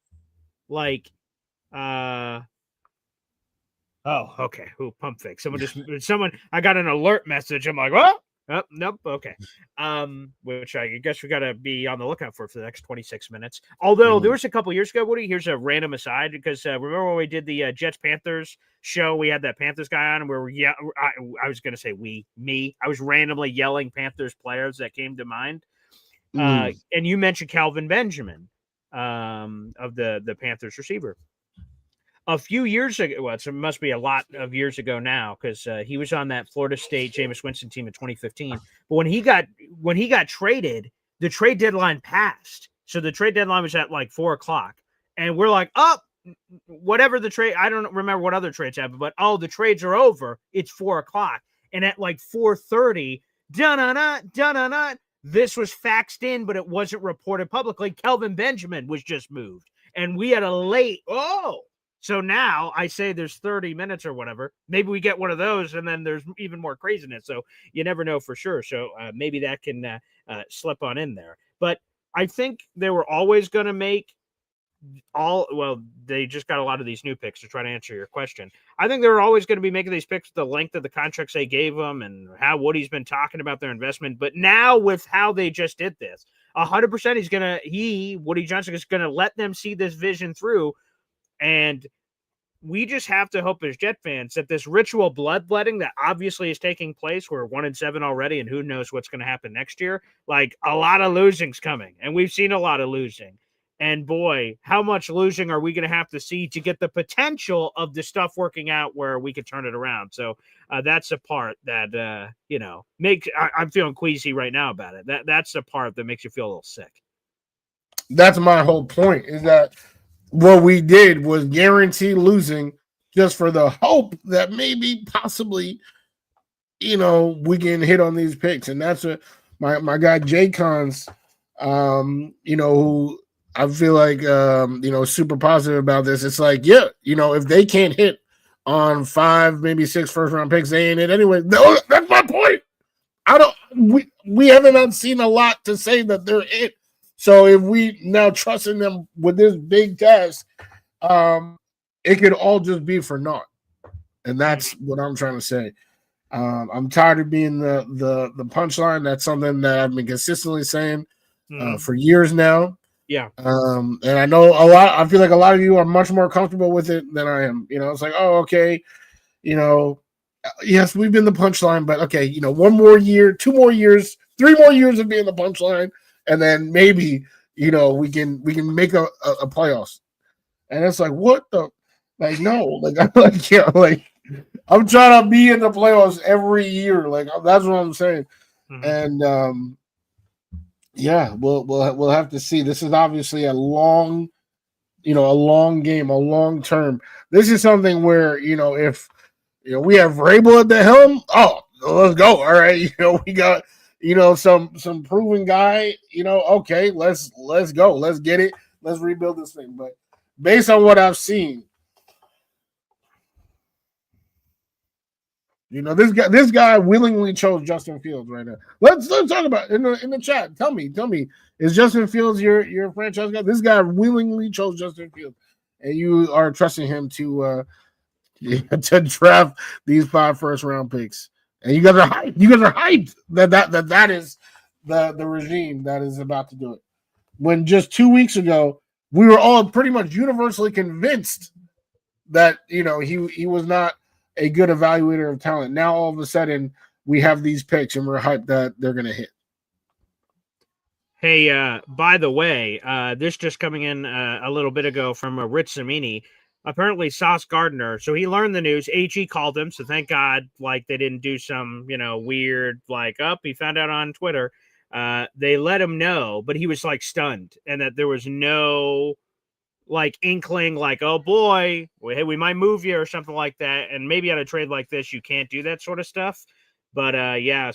like, oh, okay. Ooh, pump fake. Someone. I got an alert message. I'm like, what? Oh, nope. Okay. Which I guess we got to be on the lookout for the next 26 minutes. Although there was a couple years ago, Woody, here's a random aside, because remember when we did the Jets Panthers show, we had that Panthers guy on, and where I was going to say I was randomly yelling Panthers players that came to mind. And you mentioned Calvin Benjamin of the Panthers receiver. A few years ago, well, it must be a lot of years ago now, because he was on that Florida State Jameis Winston team in 2015. But when he got traded, the trade deadline passed. So the trade deadline was at like 4:00, and we're like, oh, whatever the trade. I don't remember what other trades happened, but the trades are over. It's 4:00, and at like 4:30, this was faxed in, but it wasn't reported publicly. Kelvin Benjamin was just moved. and we had a late. So now I say there's 30 minutes or whatever. Maybe we get one of those, and then there's even more craziness. So you never know for sure. So maybe that can slip on in there. But I think they were always going to make they just got a lot of these new picks to try to answer your question. I think they were always going to be making these picks with the length of the contracts they gave them and how Woody's been talking about their investment. But now with how they just did this, 100% Woody Johnson is going to let them see this vision through. And we just have to hope as Jet fans that this ritual bloodletting that obviously is taking place, we're 1-7 already, and who knows what's going to happen next year. Like, a lot of losing's coming, and we've seen a lot of losing. And boy, how much losing are we going to have to see to get the potential of the stuff working out where we could turn it around? So that's the part that, I'm feeling queasy right now about it. That's the part that makes you feel a little sick. That's my whole point, is that what we did was guarantee losing just for the hope that maybe possibly, we can hit on these picks. And that's what my guy Jay Cons, who I feel like, super positive about this. It's like, if they can't hit on 5, maybe 6 first-round picks, they ain't it anyway. No, that's my point. We haven't seen a lot to say that they're it. So if we now trusting them with this big test, it could all just be for naught. And that's what I'm trying to say. I'm tired of being the punchline. That's something that I've been consistently saying for years now. Yeah. And I know I feel like a lot of you are much more comfortable with it than I am. It's like, oh, okay. Yes, we've been the punchline, but okay, 1 more year, 2 more years, 3 more years of being the punchline. And then maybe, we can make a playoffs. And it's like, what the, like, no, like, I'm trying to be in the playoffs every year. Like, that's what I'm saying. Mm-hmm. And, we'll have to see. This is obviously a long game, a long term. This is something where, if, we have Vrabel at the helm, let's go. All right. We got, some proven guy, okay, let's go. Let's get it. Let's rebuild this thing. But based on what I've seen, this guy willingly chose Justin Fields right now. Let's talk about it in the chat. Tell me, is Justin Fields your franchise guy? This guy willingly chose Justin Fields, and you are trusting him to draft these 5 first-round picks. And you guys are hyped. You guys are hyped that is the regime that is about to do it. When just 2 weeks ago, we were all pretty much universally convinced that he was not a good evaluator of talent. Now all of a sudden we have these picks and we're hyped that they're going to hit. Hey, by the way, this just coming in a little bit ago from Rich Zamini. Apparently Sauce Gardner, so he learned the news. AG called him, so thank God, like, they didn't do some, weird, like, he found out on Twitter. They let him know, but he was, like, stunned, and that there was no, like, inkling, like, oh, boy, hey, we might move you or something like that, and maybe on a trade like this, you can't do that sort of stuff. But,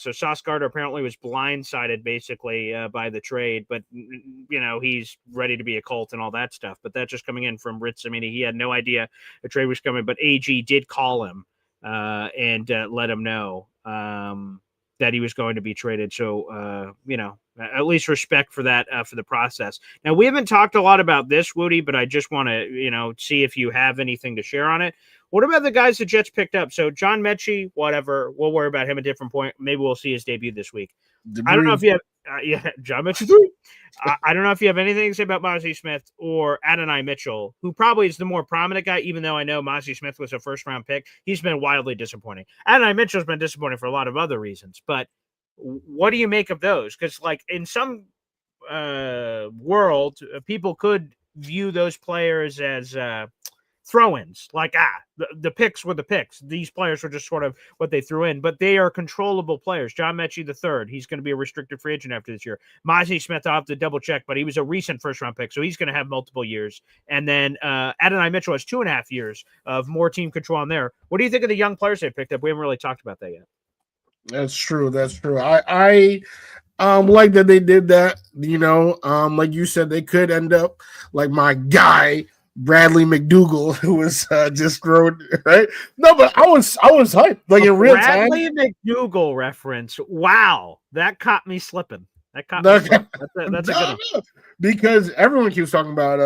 so Sauce Gardner apparently was blindsided, basically, by the trade. But, he's ready to be a Colt and all that stuff. But that's just coming in from Ritz. I mean, he had no idea a trade was coming. But AG did call him and let him know that he was going to be traded. So, at least respect for that, for the process. Now, we haven't talked a lot about this, Woody, but I just want to, see if you have anything to share on it. What about the guys the Jets picked up? So John Mechie, whatever. We'll worry about him at a different point. Maybe we'll see his debut this week. I don't know if you have John Mechie. I don't know if you have anything to say about Mozzie Smith or Adonai Mitchell, who probably is the more prominent guy, even though I know Mozzie Smith was a first-round pick. He's been wildly disappointing. Adonai Mitchell's been disappointing for a lot of other reasons. But what do you make of those? Because, like, in some world, people could view those players as throw-ins, like the picks were the picks. These players were just sort of what they threw in, but they are controllable players. John Mechie III, he's going to be a restricted free agent after this year. Mozzie Smith, I'll have to double check, but he was a recent first-round pick, so he's going to have multiple years. And then Adonai Mitchell has 2.5 years of more team control on there. What do you think of the young players they picked up? We haven't really talked about that yet. That's true. I Like that they did that, like you said, they could end up like my guy Bradley McDougal, who was just thrown right. No, but I was hyped like A in real time. Bradley McDougal reference. Wow, that caught me slipping. That caught me No, slipping. That's a good one. no, because everyone keeps talking about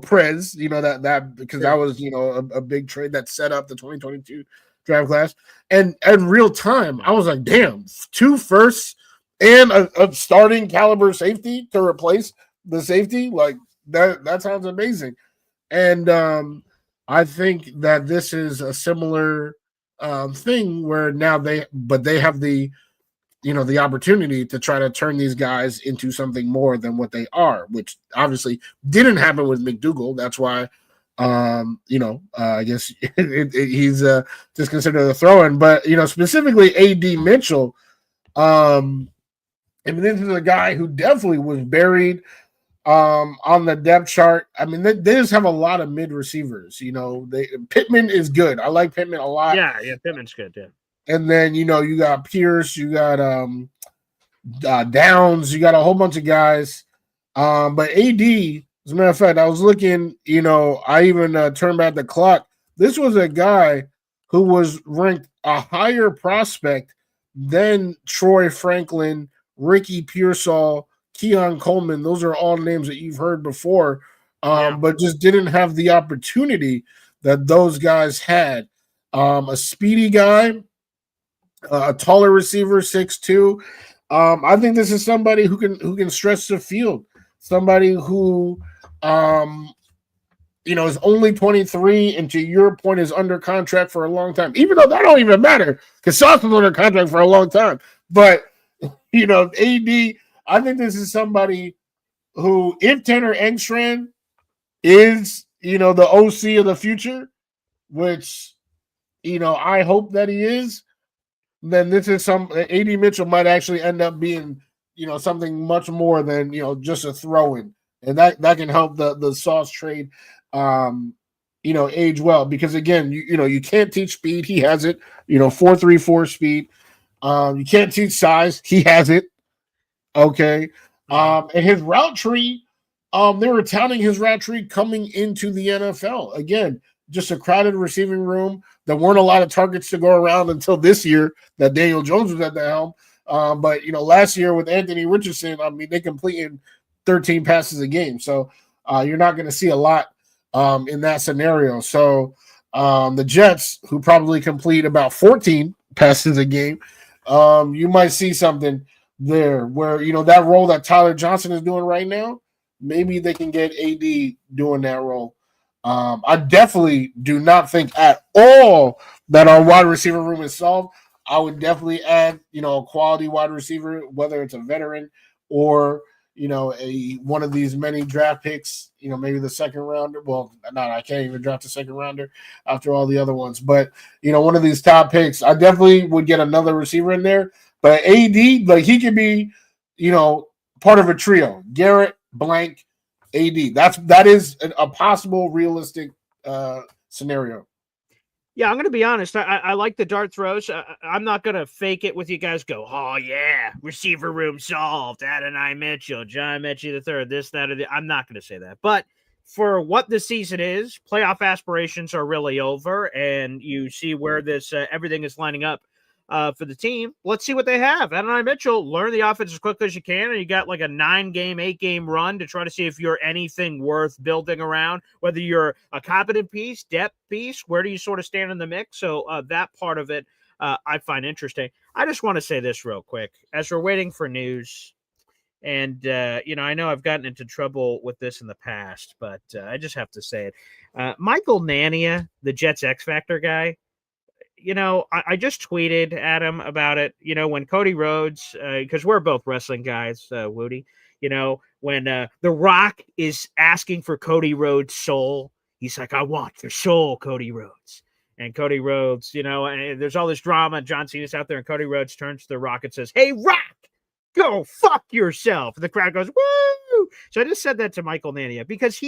Prez, that because that Sure. was a big trade that set up the 2022 draft class, and in real time I was like, damn, 2 firsts and a starting caliber safety to replace the safety, like that sounds amazing. And I think that this is a similar thing where now they have the opportunity to try to turn these guys into something more than what they are, which obviously didn't happen with McDougal. That's why I guess he's just considered a throw-in. But specifically AD Mitchell, I mean, this is a guy who definitely was buried on the depth chart. I mean, they just have a lot of mid receivers. Pittman is good. I like Pittman a lot. Yeah, Pittman's good. Yeah. And then you got Pierce, you got Downs, you got a whole bunch of guys. But AD, as a matter of fact, I was looking. I even turned back the clock. This was a guy who was ranked a higher prospect than Troy Franklin, Ricky Pearsall, Keon Coleman. Those are all names that you've heard before, but just didn't have the opportunity that those guys had. A speedy guy, a taller receiver, 6'2". I think this is somebody who can stretch the field. Somebody who, is only 23, and to your point, is under contract for a long time. Even though that don't even matter, because Sauce was under contract for a long time. But AD, I think this is somebody who, if Tanner Engstrand is, the OC of the future, which, I hope that he is, then this is AD Mitchell might actually end up being, something much more than, just a throw-in. And that can help the Sauce trade, age well. Because again, you can't teach speed. He has it, 4.34 speed. You can't teach size. He has it. Okay. And his route tree, they were touting his route tree coming into the NFL. Again, just a crowded receiving room. There weren't a lot of targets to go around until this year that Daniel Jones was at the helm. But last year with Anthony Richardson, I mean, they completed 13 passes a game. So you're not going to see a lot in that scenario. So the Jets, who probably complete about 14 passes a game, you might see something there where, that role that Tyler Johnson is doing right now, maybe they can get AD doing that role. I definitely do not think at all that our wide receiver room is solved. I would definitely add, a quality wide receiver, whether it's a veteran or, one of these many draft picks, maybe the second rounder. Well, I can't even draft a second rounder after all the other ones. But, one of these top picks, I definitely would get another receiver in there. But AD, like, he could be, part of a trio. Garrett, Blank, AD. That is a possible realistic scenario. Yeah, I'm going to be honest. I like the dart throws. I'm not going to fake it with you guys. Go, oh yeah, receiver room solved. Adonai Mitchell, John Mechie the third, this, that, or the. I'm not going to say that. But for what the season is, playoff aspirations are really over, and you see where this everything is lining up for the team. Let's see what they have. Adonai Mitchell, learn the offense as quickly as you can, and you got like a 9-game, 8-game run to try to see if you're anything worth building around, whether you're a competent piece, depth piece, where do you sort of stand in the mix? So that part of it I find interesting. I just want to say this real quick. As we're waiting for news, and, I know I've gotten into trouble with this in the past, but I just have to say it. Michael Nania, the Jets X Factor guy, I just tweeted at him about it, when Cody Rhodes, because we're both wrestling guys, Wudi, when The Rock is asking for Cody Rhodes' soul, he's like, I want your soul, Cody Rhodes. And Cody Rhodes, and there's all this drama. John Cena's out there, and Cody Rhodes turns to The Rock and says, hey, Rock, go fuck yourself. And the crowd goes, woo! woo. So I just said that to Michael Nania because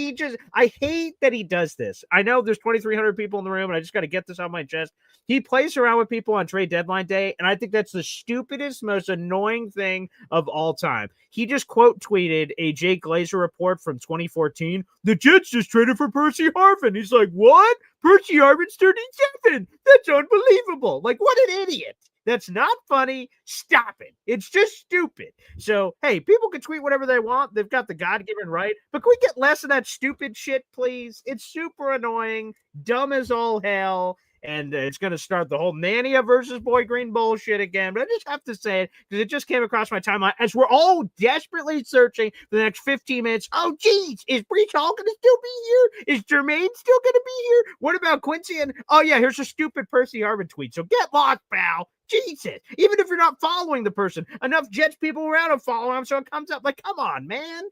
I hate that he does this. I know there's 2,300 people in the room, and I just got to get this on my chest. He plays around with people on trade deadline day, and I think that's the stupidest, most annoying thing of all time. He just quote tweeted a Jake Glazer report from 2014. The Jets just traded for Percy Harvin. He's like, what? Percy Harvin's 37. That's unbelievable. Like, what an idiot. That's not funny. Stop it. It's just stupid. So, hey, people can tweet whatever they want. They've got the God-given right. But can we get less of that stupid shit, please? It's super annoying, dumb as all hell. And it's going to start the whole Nania versus Boy Green bullshit again. But I just have to say it because it just came across my timeline as we're all desperately searching for the next 15 minutes. Oh, geez, is Breach Hall going to still be here? Is Jermaine still going to be here? What about Quincy? And oh, yeah, here's a stupid Percy Harvin tweet. So get lost, pal. Jesus. Even if you're not following the person, enough Jets people around to follow him. So it comes up like, come on, man.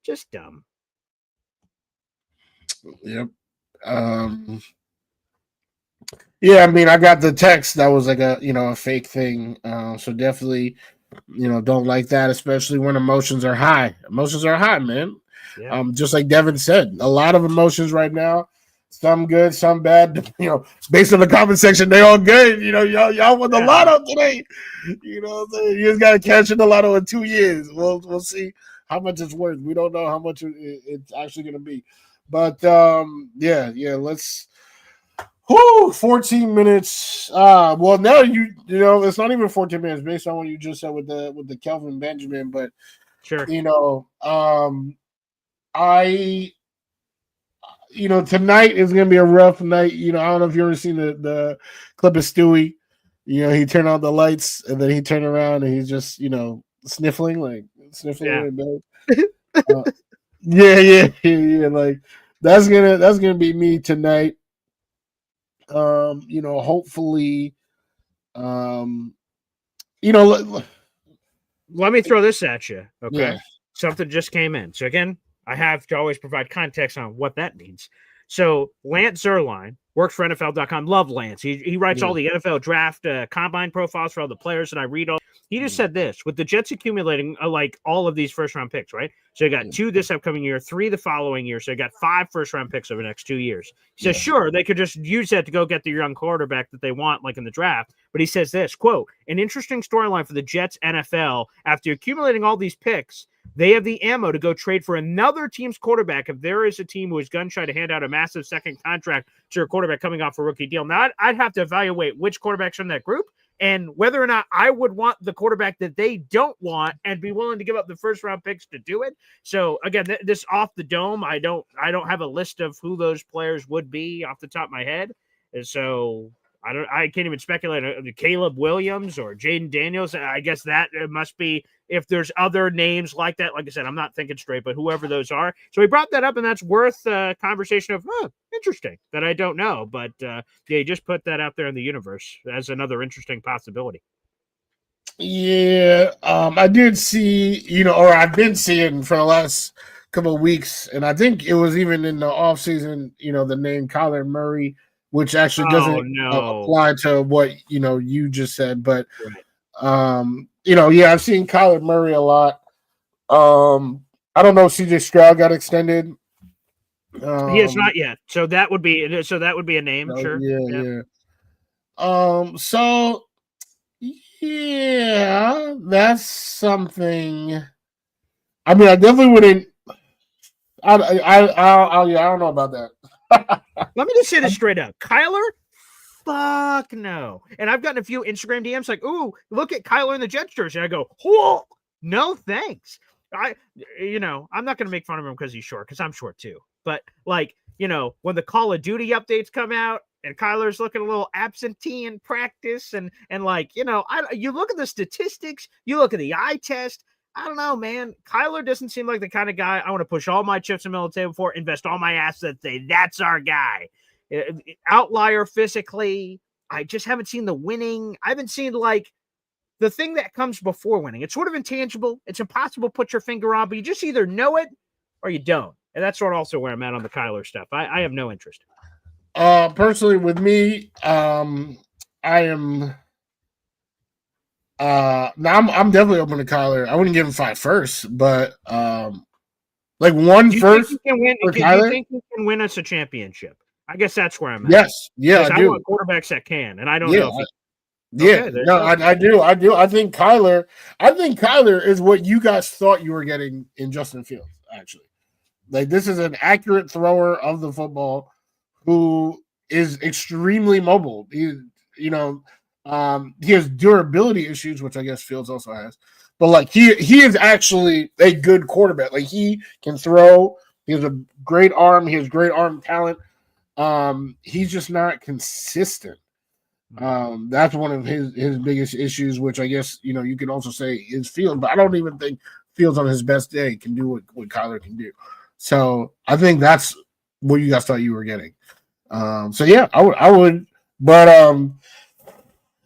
Just dumb. Yep. Yeah, I mean, I got the text that was like a fake thing. So definitely, don't like that, especially when emotions are high. Emotions are high, man. Yeah. Just like Devin said, a lot of emotions right now. Some good, some bad. Based on the comment section, they all good. Y'all won the lotto today. You know what I'm saying? You just got to cash in the lotto in 2 years. We'll see how much it's worth. We don't know how much it's actually going to be. But yeah, let's. 14 minutes. Well, now it's not even 14 minutes based on what you just said with the Kelvin Benjamin, but sure. Tonight is gonna be a rough night. I don't know if you ever seen the clip of Stewie. He turned on the lights and then he turned around and he's just sniffling in bed. Yeah. Like that's gonna be me tonight. Hopefully, let me throw this at you. Okay. Yeah. Something just came in. So again, I have to always provide context on what that means. So Lance Zerline works for NFL.com. Love Lance. He writes all the NFL draft combine profiles for all the players, and I read all. He just said this, with the Jets accumulating like all of these first-round picks, right? So you got 2 this upcoming year, 3 the following year. So you got 5 first-round picks over the next 2 years. He says, sure, they could just use that to go get the young quarterback that they want, like in the draft. But he says this, quote, an interesting storyline for the Jets NFL. After accumulating all these picks, they have the ammo to go trade for another team's quarterback if there is a team who is gun-shy to hand out a massive second contract to a quarterback coming off a rookie deal. Now, I'd have to evaluate which quarterbacks are in that group and whether or not I would want the quarterback that they don't want and be willing to give up the first-round picks to do it. So, again, this off the dome, I don't have a list of who those players would be off the top of my head. And so I can't even speculate. Caleb Williams or Jaden Daniels. I guess that must be if there's other names like that. Like I said, I'm not thinking straight, but whoever those are. So he brought that up, and that's worth a conversation of, interesting, that I don't know. But he just put that out there in the universe as another interesting possibility. Yeah, I did see, or I've been seeing for the last couple of weeks, and I think it was even in the offseason, the name Kyler Murray, which actually doesn't apply to what you just said, but I've seen Kyler Murray a lot. I don't know if CJ Stroud got extended. He has not yet, so that would be a name. Sure. Yeah. So yeah, that's something. I mean, I definitely wouldn't. I don't know about that. Let me just say this straight up. Kyler, fuck no. And I've gotten a few Instagram DMs like, ooh, look at Kyler in the Jets jersey. And I go, whoa, no thanks. I'm not going to make fun of him because he's short, because I'm short too. But when the Call of Duty updates come out and Kyler's looking a little absentee in practice and you look at the statistics, you look at the eye test, I don't know, man. Kyler doesn't seem like the kind of guy I want to push all my chips in the middle of the table for, invest all my assets, say, that's our guy. Outlier physically. I just haven't seen the winning. I haven't seen, the thing that comes before winning. It's sort of intangible. It's impossible to put your finger on, but you just either know it or you don't. And that's sort of also where I'm at on the Kyler stuff. I have no interest. Personally, with me, I am... now I'm definitely open to Kyler. I wouldn't give him 5 first, but Like one Do you first think he can win? for Do you Kyler? think he can win us a championship? I guess that's where I'm at. Yes. Yeah, Because I I do. want quarterbacks that can, and I don't Yeah. know if he. Yeah. Okay, there you No, go. I do. I do. I think Kyler is what you guys thought you were getting in Justin Fields, actually. Like, this is an accurate thrower of the football who is extremely mobile. He has durability issues, which I guess Fields also has. But like he is actually a good quarterback. Like, he can throw. He has a great arm. He has great arm talent. He's just not consistent. That's one of his biggest issues, which I guess you can also say is Fields. But I don't even think Fields on his best day can do what Kyler can do. So I think that's what you guys thought you were getting. So yeah, I would, but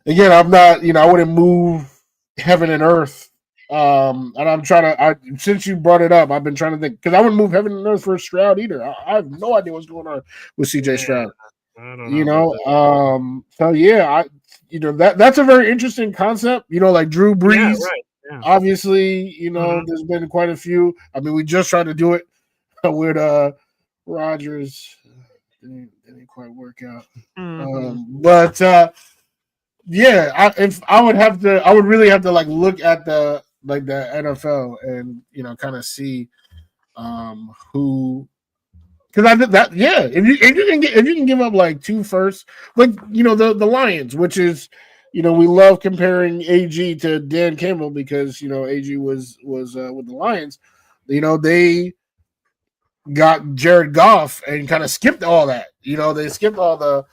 again, I'm not, I wouldn't move heaven and earth. And I'm trying to, since you brought it up, I've been trying to think, because I wouldn't move heaven and earth for Stroud either. I have no idea what's going on with CJ Stroud. I don't know. So yeah, that's a very interesting concept. Like Drew Brees. Yeah, right. Yeah. Obviously, there's been quite a few. I mean, we just tried to do it with Rodgers. Didn't quite work out. But yeah, I would really have to like look at the NFL and kind of see who, because I did that. Yeah, if you can give up like 2 firsts, like the Lions, which is we love comparing AG to Dan Campbell because AG was with the Lions. They got Jared Goff and kind of skipped all that. They skipped all the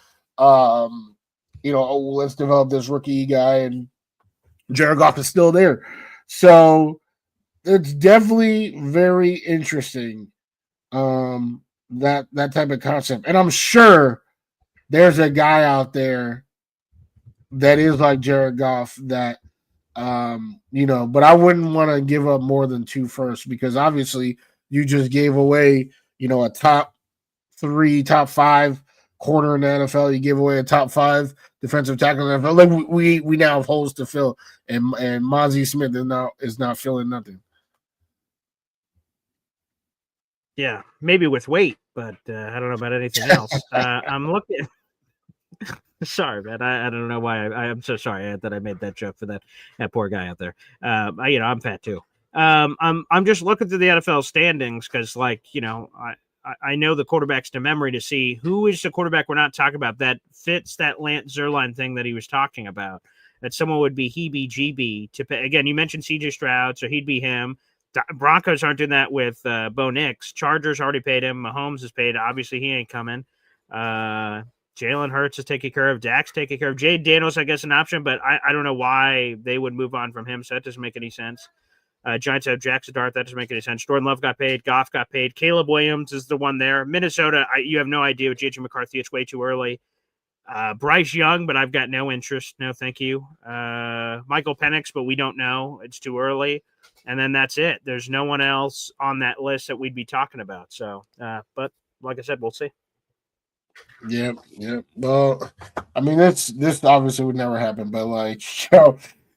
let's develop this rookie guy, and Jared Goff is still there. So it's definitely very interesting. That type of concept. And I'm sure there's a guy out there that is like Jared Goff that but I wouldn't want to give up more than 2 firsts, because obviously you just gave away, a top 3, top 5 corner in the NFL. You gave away a top 5 defensive tackle in the NFL. Like we now have holes to fill, and Mozzie Smith is not filling nothing. Yeah, maybe with weight, but I don't know about anything else. I'm looking. Sorry, man. I don't know why. I'm so sorry that I made that joke for that poor guy out there. I'm fat too. I'm just looking through the NFL standings because, I know the quarterbacks to memory to see who is the quarterback we're not talking about that fits that Lance Zierlein thing that he was talking about. That someone would be heebie-jeebie to pay. Again, you mentioned CJ Stroud, so he'd be him. Broncos aren't doing that with Bo Nix. Chargers already paid him. Mahomes is paid. Obviously, he ain't coming. Jalen Hurts is taken care of. Dak's taken care of. Jay Daniels, I guess, an option, but I don't know why they would move on from him, so that doesn't make any sense. Giants have Jackson Dart. That doesn't make any sense. Jordan Love got paid. Goff got paid. Caleb Williams is the one there. Minnesota, you have no idea with J.J. McCarthy. It's way too early. Bryce Young, but I've got no interest. No, thank you. Michael Penix, but we don't know. It's too early. And then that's it. There's no one else on that list that we'd be talking about. So, but like I said, we'll see. Yeah. Well, I mean, this obviously would never happen, but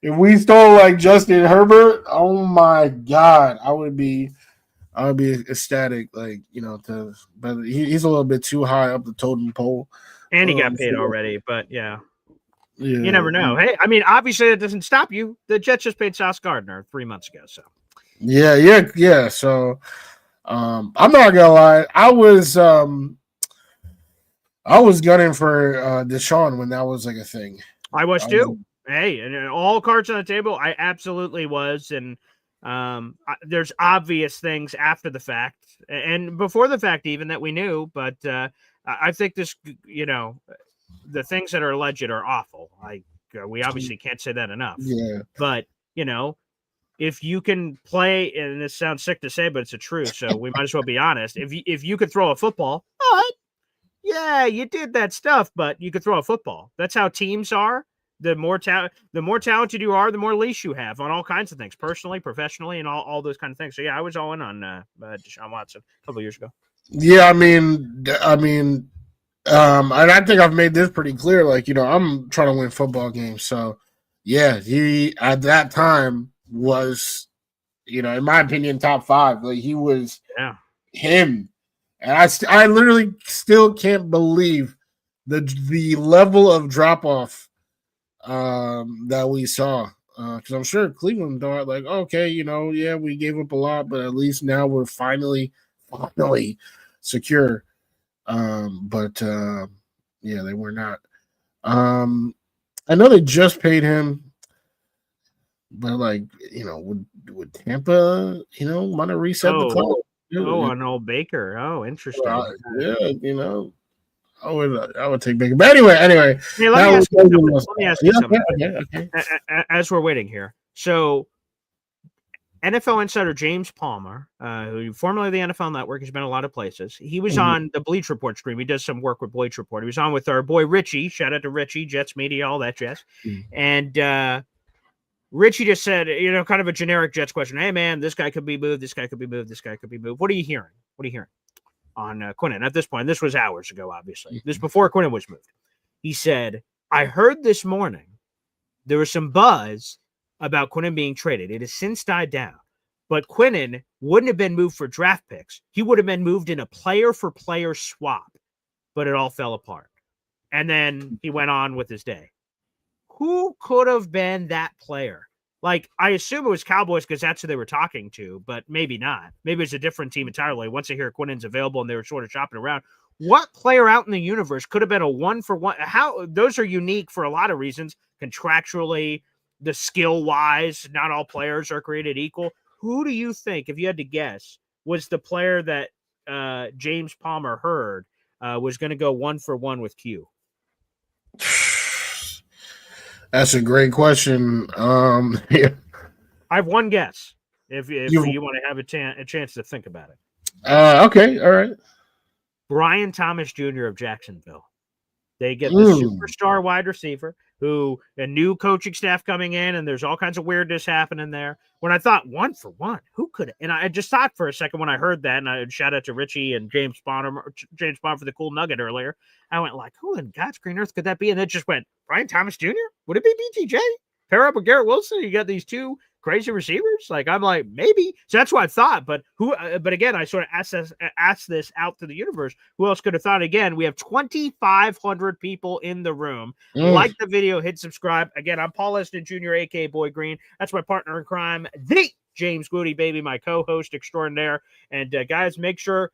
if we stole like Justin Herbert, oh my God, I would be ecstatic. But he's a little bit too high up the totem pole. And he got paid already, but yeah. You never know. Hey, I mean, obviously it doesn't stop you. The Jets just paid Sauce Gardner 3 months ago. So yeah. So I'm not gonna lie. I was gunning for Deshaun when that was like a thing. I was too. Hey, and all cards on the table. I absolutely was, and there's obvious things after the fact and before the fact even that we knew, but I think this, the things that are alleged are awful. We obviously can't say that enough. Yeah. But, if you can play, and this sounds sick to say, but it's the truth, so we might as well be honest. If you could throw a football, yeah, you did that stuff, but you could throw a football. That's how teams are. The more talented you are, the more leash you have on all kinds of things, personally, professionally, and all those kind of things. So yeah, I was all in on Deshaun Watson a couple of years ago. Yeah, I mean, and I think I've made this pretty clear. I'm trying to win football games. So yeah, he at that time in my opinion, top 5. Like he was Yeah. him, and I literally still can't believe the level of drop off that we saw. Because I'm sure Cleveland thought like, okay, yeah, we gave up a lot, but at least now we're finally secure. But yeah, they were not. I know they just paid him, but like, would Tampa, want to reset the clock? On old Baker. Oh, interesting. Yeah, I would take Baker. But anyway. Hey, let me ask you something. Okay. As we're waiting here, so NFL insider James Palmer, who formerly of the NFL Network, has been a lot of places. He was on the Bleach Report stream. He does some work with Bleach Report. He was on with our boy Richie. Shout out to Richie, Jets Media, all that jazz. And Richie just said, kind of a generic Jets question. Hey, man, this guy could be moved. This guy could be moved. This guy could be moved. What are you hearing? On Quinnen at this point? This was hours ago, obviously. This before Quinnen was moved. He said, I heard this morning there was some buzz about Quinnen being traded. It has since died down. But Quinnen wouldn't have been moved for draft picks. He would have been moved in a player-for-player swap. But it all fell apart. And then he went on with his day. Who could have been that player? Like, I assume it was Cowboys because that's who they were talking to, but maybe not. Maybe it's a different team entirely. Once they hear Quinnen's available and they were sort of shopping around. What player out in the universe could have been a 1-for-1? How those are unique for a lot of reasons. Contractually, the skill-wise, not all players are created equal. Who do you think, if you had to guess, was the player that James Palmer heard was going to go 1-for-1 with Q? That's a great question. Yeah. I have one guess. If you want to have a chance to think about it. Okay, all right. Brian Thomas Jr. of Jacksonville. They get the superstar wide receiver who a new coaching staff coming in, and there's all kinds of weirdness happening there. When I thought 1-for-1, who could? And I just thought for a second when I heard that, and I shout out to Richie and James Bond for the cool nugget earlier. I went like, who in God's green earth could that be? And it just went, Brian Thomas Jr.? Would it be BTJ? Pair up with Garrett Wilson? You got these two crazy receivers? Like, I'm like, maybe. So that's what I thought. But but again, I sort of asked this out to the universe. Who else could have thought? Again, we have 2,500 people in the room. Like the video, hit subscribe. Again, I'm Paul Eston Jr., a.k.a. Boy Green. That's my partner in crime, the James Wudi, baby, my co-host extraordinaire. And guys, make sure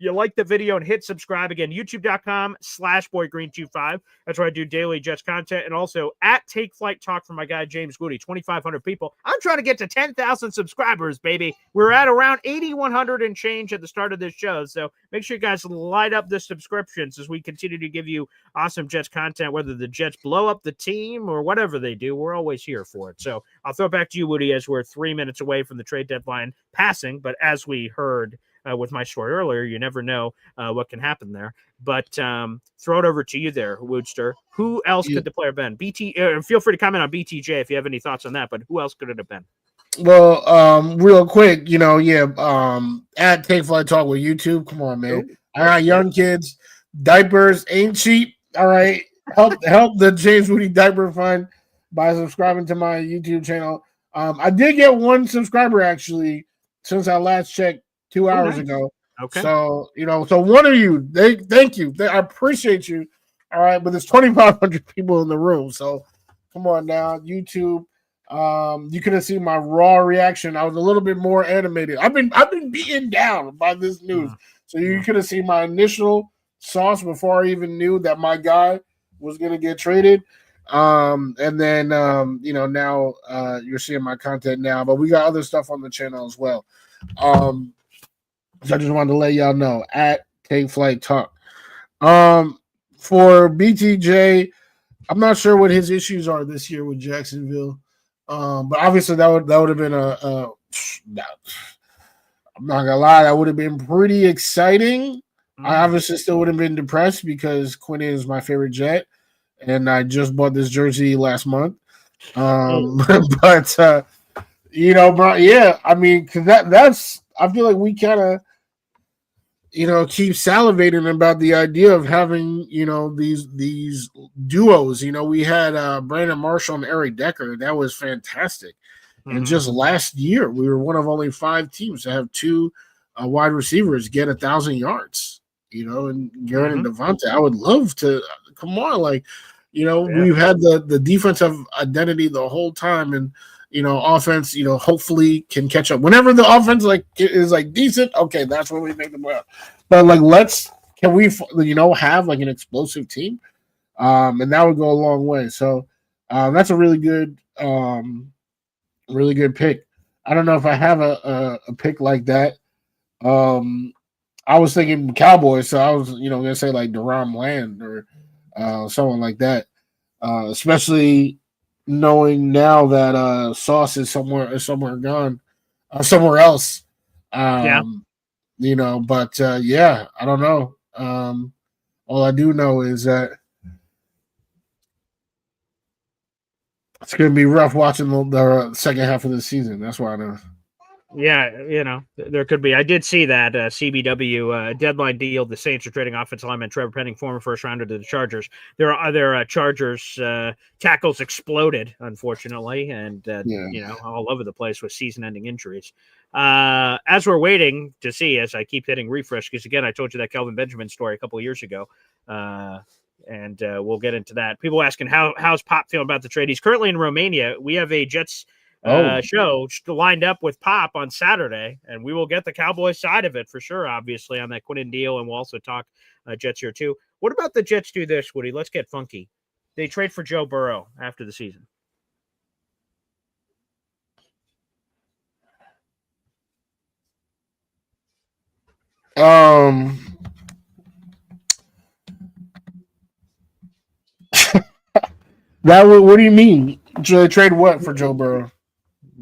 you like the video and hit subscribe. Again, youtube.com/boygreen25. That's where I do daily Jets content. And also at Take Flight Talk for my guy, James Wudi, 2,500 people. I'm trying to get to 10,000 subscribers, baby. We're at around 8,100 and change at the start of this show. So make sure you guys light up the subscriptions as we continue to give you awesome Jets content, whether the Jets blow up the team or whatever they do. We're always here for it. So I'll throw it back to you, Wudi, as we're 3 minutes away from the trade deadline passing. But as we heard with my story earlier, you never know what can happen there. But throw it over to you there, Woodster. Who else could the player been? Feel free to comment on BTJ if you have any thoughts on that. But who else could it have been? Well, real quick, at Take Flight Talk with YouTube. Come on, man. I got young kids. Diapers ain't cheap. All right. Help the James Wudi Diaper Fund by subscribing to my YouTube channel. I did get one subscriber actually since I last checked 2 hours ago. Okay. So, so one of you, thank you. I appreciate you. All right. But there's 2,500 people in the room. So come on now, YouTube. You could have seen my raw reaction. I was a little bit more animated. I've been beaten down by this news. So you could have seen my initial sauce before I even knew that my guy was going to get traded. And then, now you're seeing my content now, but we got other stuff on the channel as well. So I just wanted to let y'all know at Take Flight Talk. For BTJ, I'm not sure what his issues are this year with Jacksonville. But obviously that would have been I'm not gonna lie, that would have been pretty exciting. I obviously still would have been depressed because Quinn is my favorite Jet, and I just bought this jersey last month. But bro, yeah, I mean, because that's I feel like we kind of keep salivating about the idea of having these duos. We had Brandon Marshall and Eric Decker. That was fantastic. And just last year, we were one of only 5 teams to have 2 wide receivers get 1,000 yards. And Garrett and Devontae. I would love to. Come on, we've had the defensive identity the whole time, and offense, hopefully can catch up. Whenever the offense is decent, okay, that's when we make the playoffs. But can we have an explosive team, and that would go a long way. So that's a really good pick. I don't know if I have a pick like that. I was thinking Cowboys, so I was gonna say DeRon Land or someone like that, especially knowing now that Sauce is somewhere gone, somewhere else. But I don't know. All I do know is that it's going to be rough watching the second half of the season. That's what I know. Yeah, there could be. I did see that CBW deadline deal. The Saints are trading offensive lineman Trevor Penning, former first rounder, to the Chargers. There are other Chargers tackles exploded, unfortunately, and all over the place with season-ending injuries. As we're waiting to see, as I keep hitting refresh, because again, I told you that Kelvin Benjamin story a couple of years ago. And we'll get into that. People asking how's Pop feeling about the trade. He's currently in Romania. We have a Jets show lined up with Pop on Saturday, and we will get the Cowboys side of it for sure, obviously, on that Quinnen deal, and we'll also talk Jets here too. What about the Jets do this, Woody? Let's get funky. They trade for Joe Burrow after the season. What do you mean? Trade what for Joe Burrow?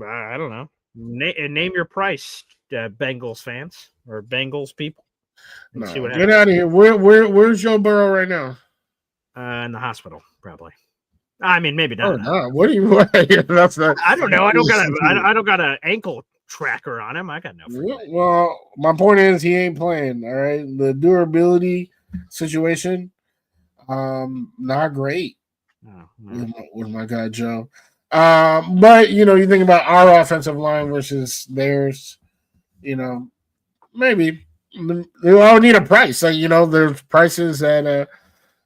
I don't know. Name your price, Bengals fans or Bengals people. See what get out of here. Where's Joe Burrow right now? In the hospital, probably. I mean, maybe not. No. What do you? That's not. I don't know. I don't got an ankle tracker on him. I got no. Well, my point is he ain't playing. All right, the durability situation, not great. With my guy Joe. But you think about our offensive line versus theirs, maybe they all need a price. There's prices that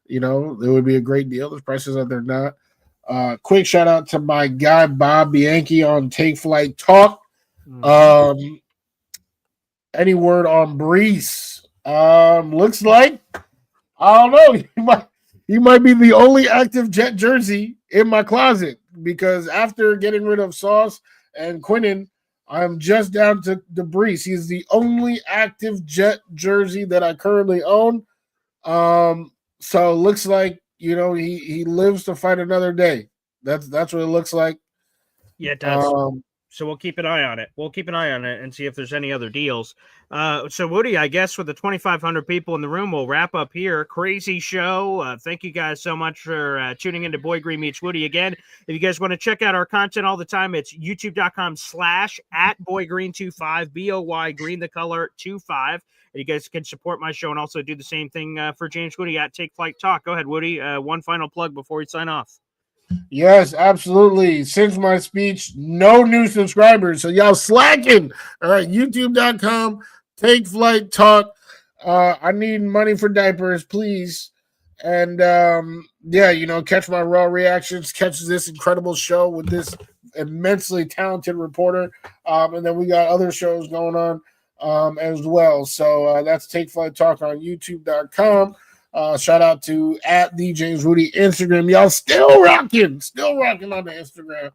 there would be a great deal. There's prices that they're not. Quick shout out to my guy Bob Bianchi on Take Flight Talk. Any word on Brees? Looks like I don't know. He might be the only active Jet jersey in my closet, because after getting rid of Sauce and Quinnen, I'm just down to Brees. He's the only active Jet jersey that I currently own. So it looks like he lives to fight another day. That's what it looks like. Yeah, it does. So we'll keep an eye on it. We'll keep an eye on it and see if there's any other deals. So Woody, I guess with the 2,500 people in the room, we'll wrap up here. Crazy show. Thank you guys so much for tuning into Boy Green Meets Woody. Again, if you guys want to check out our content all the time, it's youtube.com/@boygreen25, BOY Green the color 25. And you guys can support my show and also do the same thing for James Woody at Take Flight Talk. Go ahead, Woody. One final plug before we sign off. Yes, absolutely. Since my speech, no new subscribers. So y'all slacking. All right, youtube.com, Take Flight Talk. I need money for diapers, please. And catch my raw reactions, catch this incredible show with this immensely talented reporter. And then we got other shows going on as well. So that's Take Flight Talk on youtube.com. Shout out to @TheJamesWoody Instagram. Y'all still rocking on the Instagram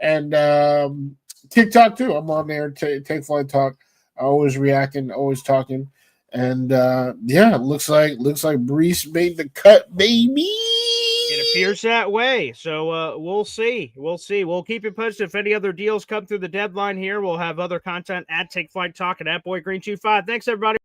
and TikTok too. I'm on there. Take Flight Talk. Always reacting, always talking, and looks like Brees made the cut, baby. It appears that way. So we'll see. We'll keep you posted if any other deals come through the deadline here. We'll have other content at Take Flight Talk and at Boy Green 25. Thanks everybody.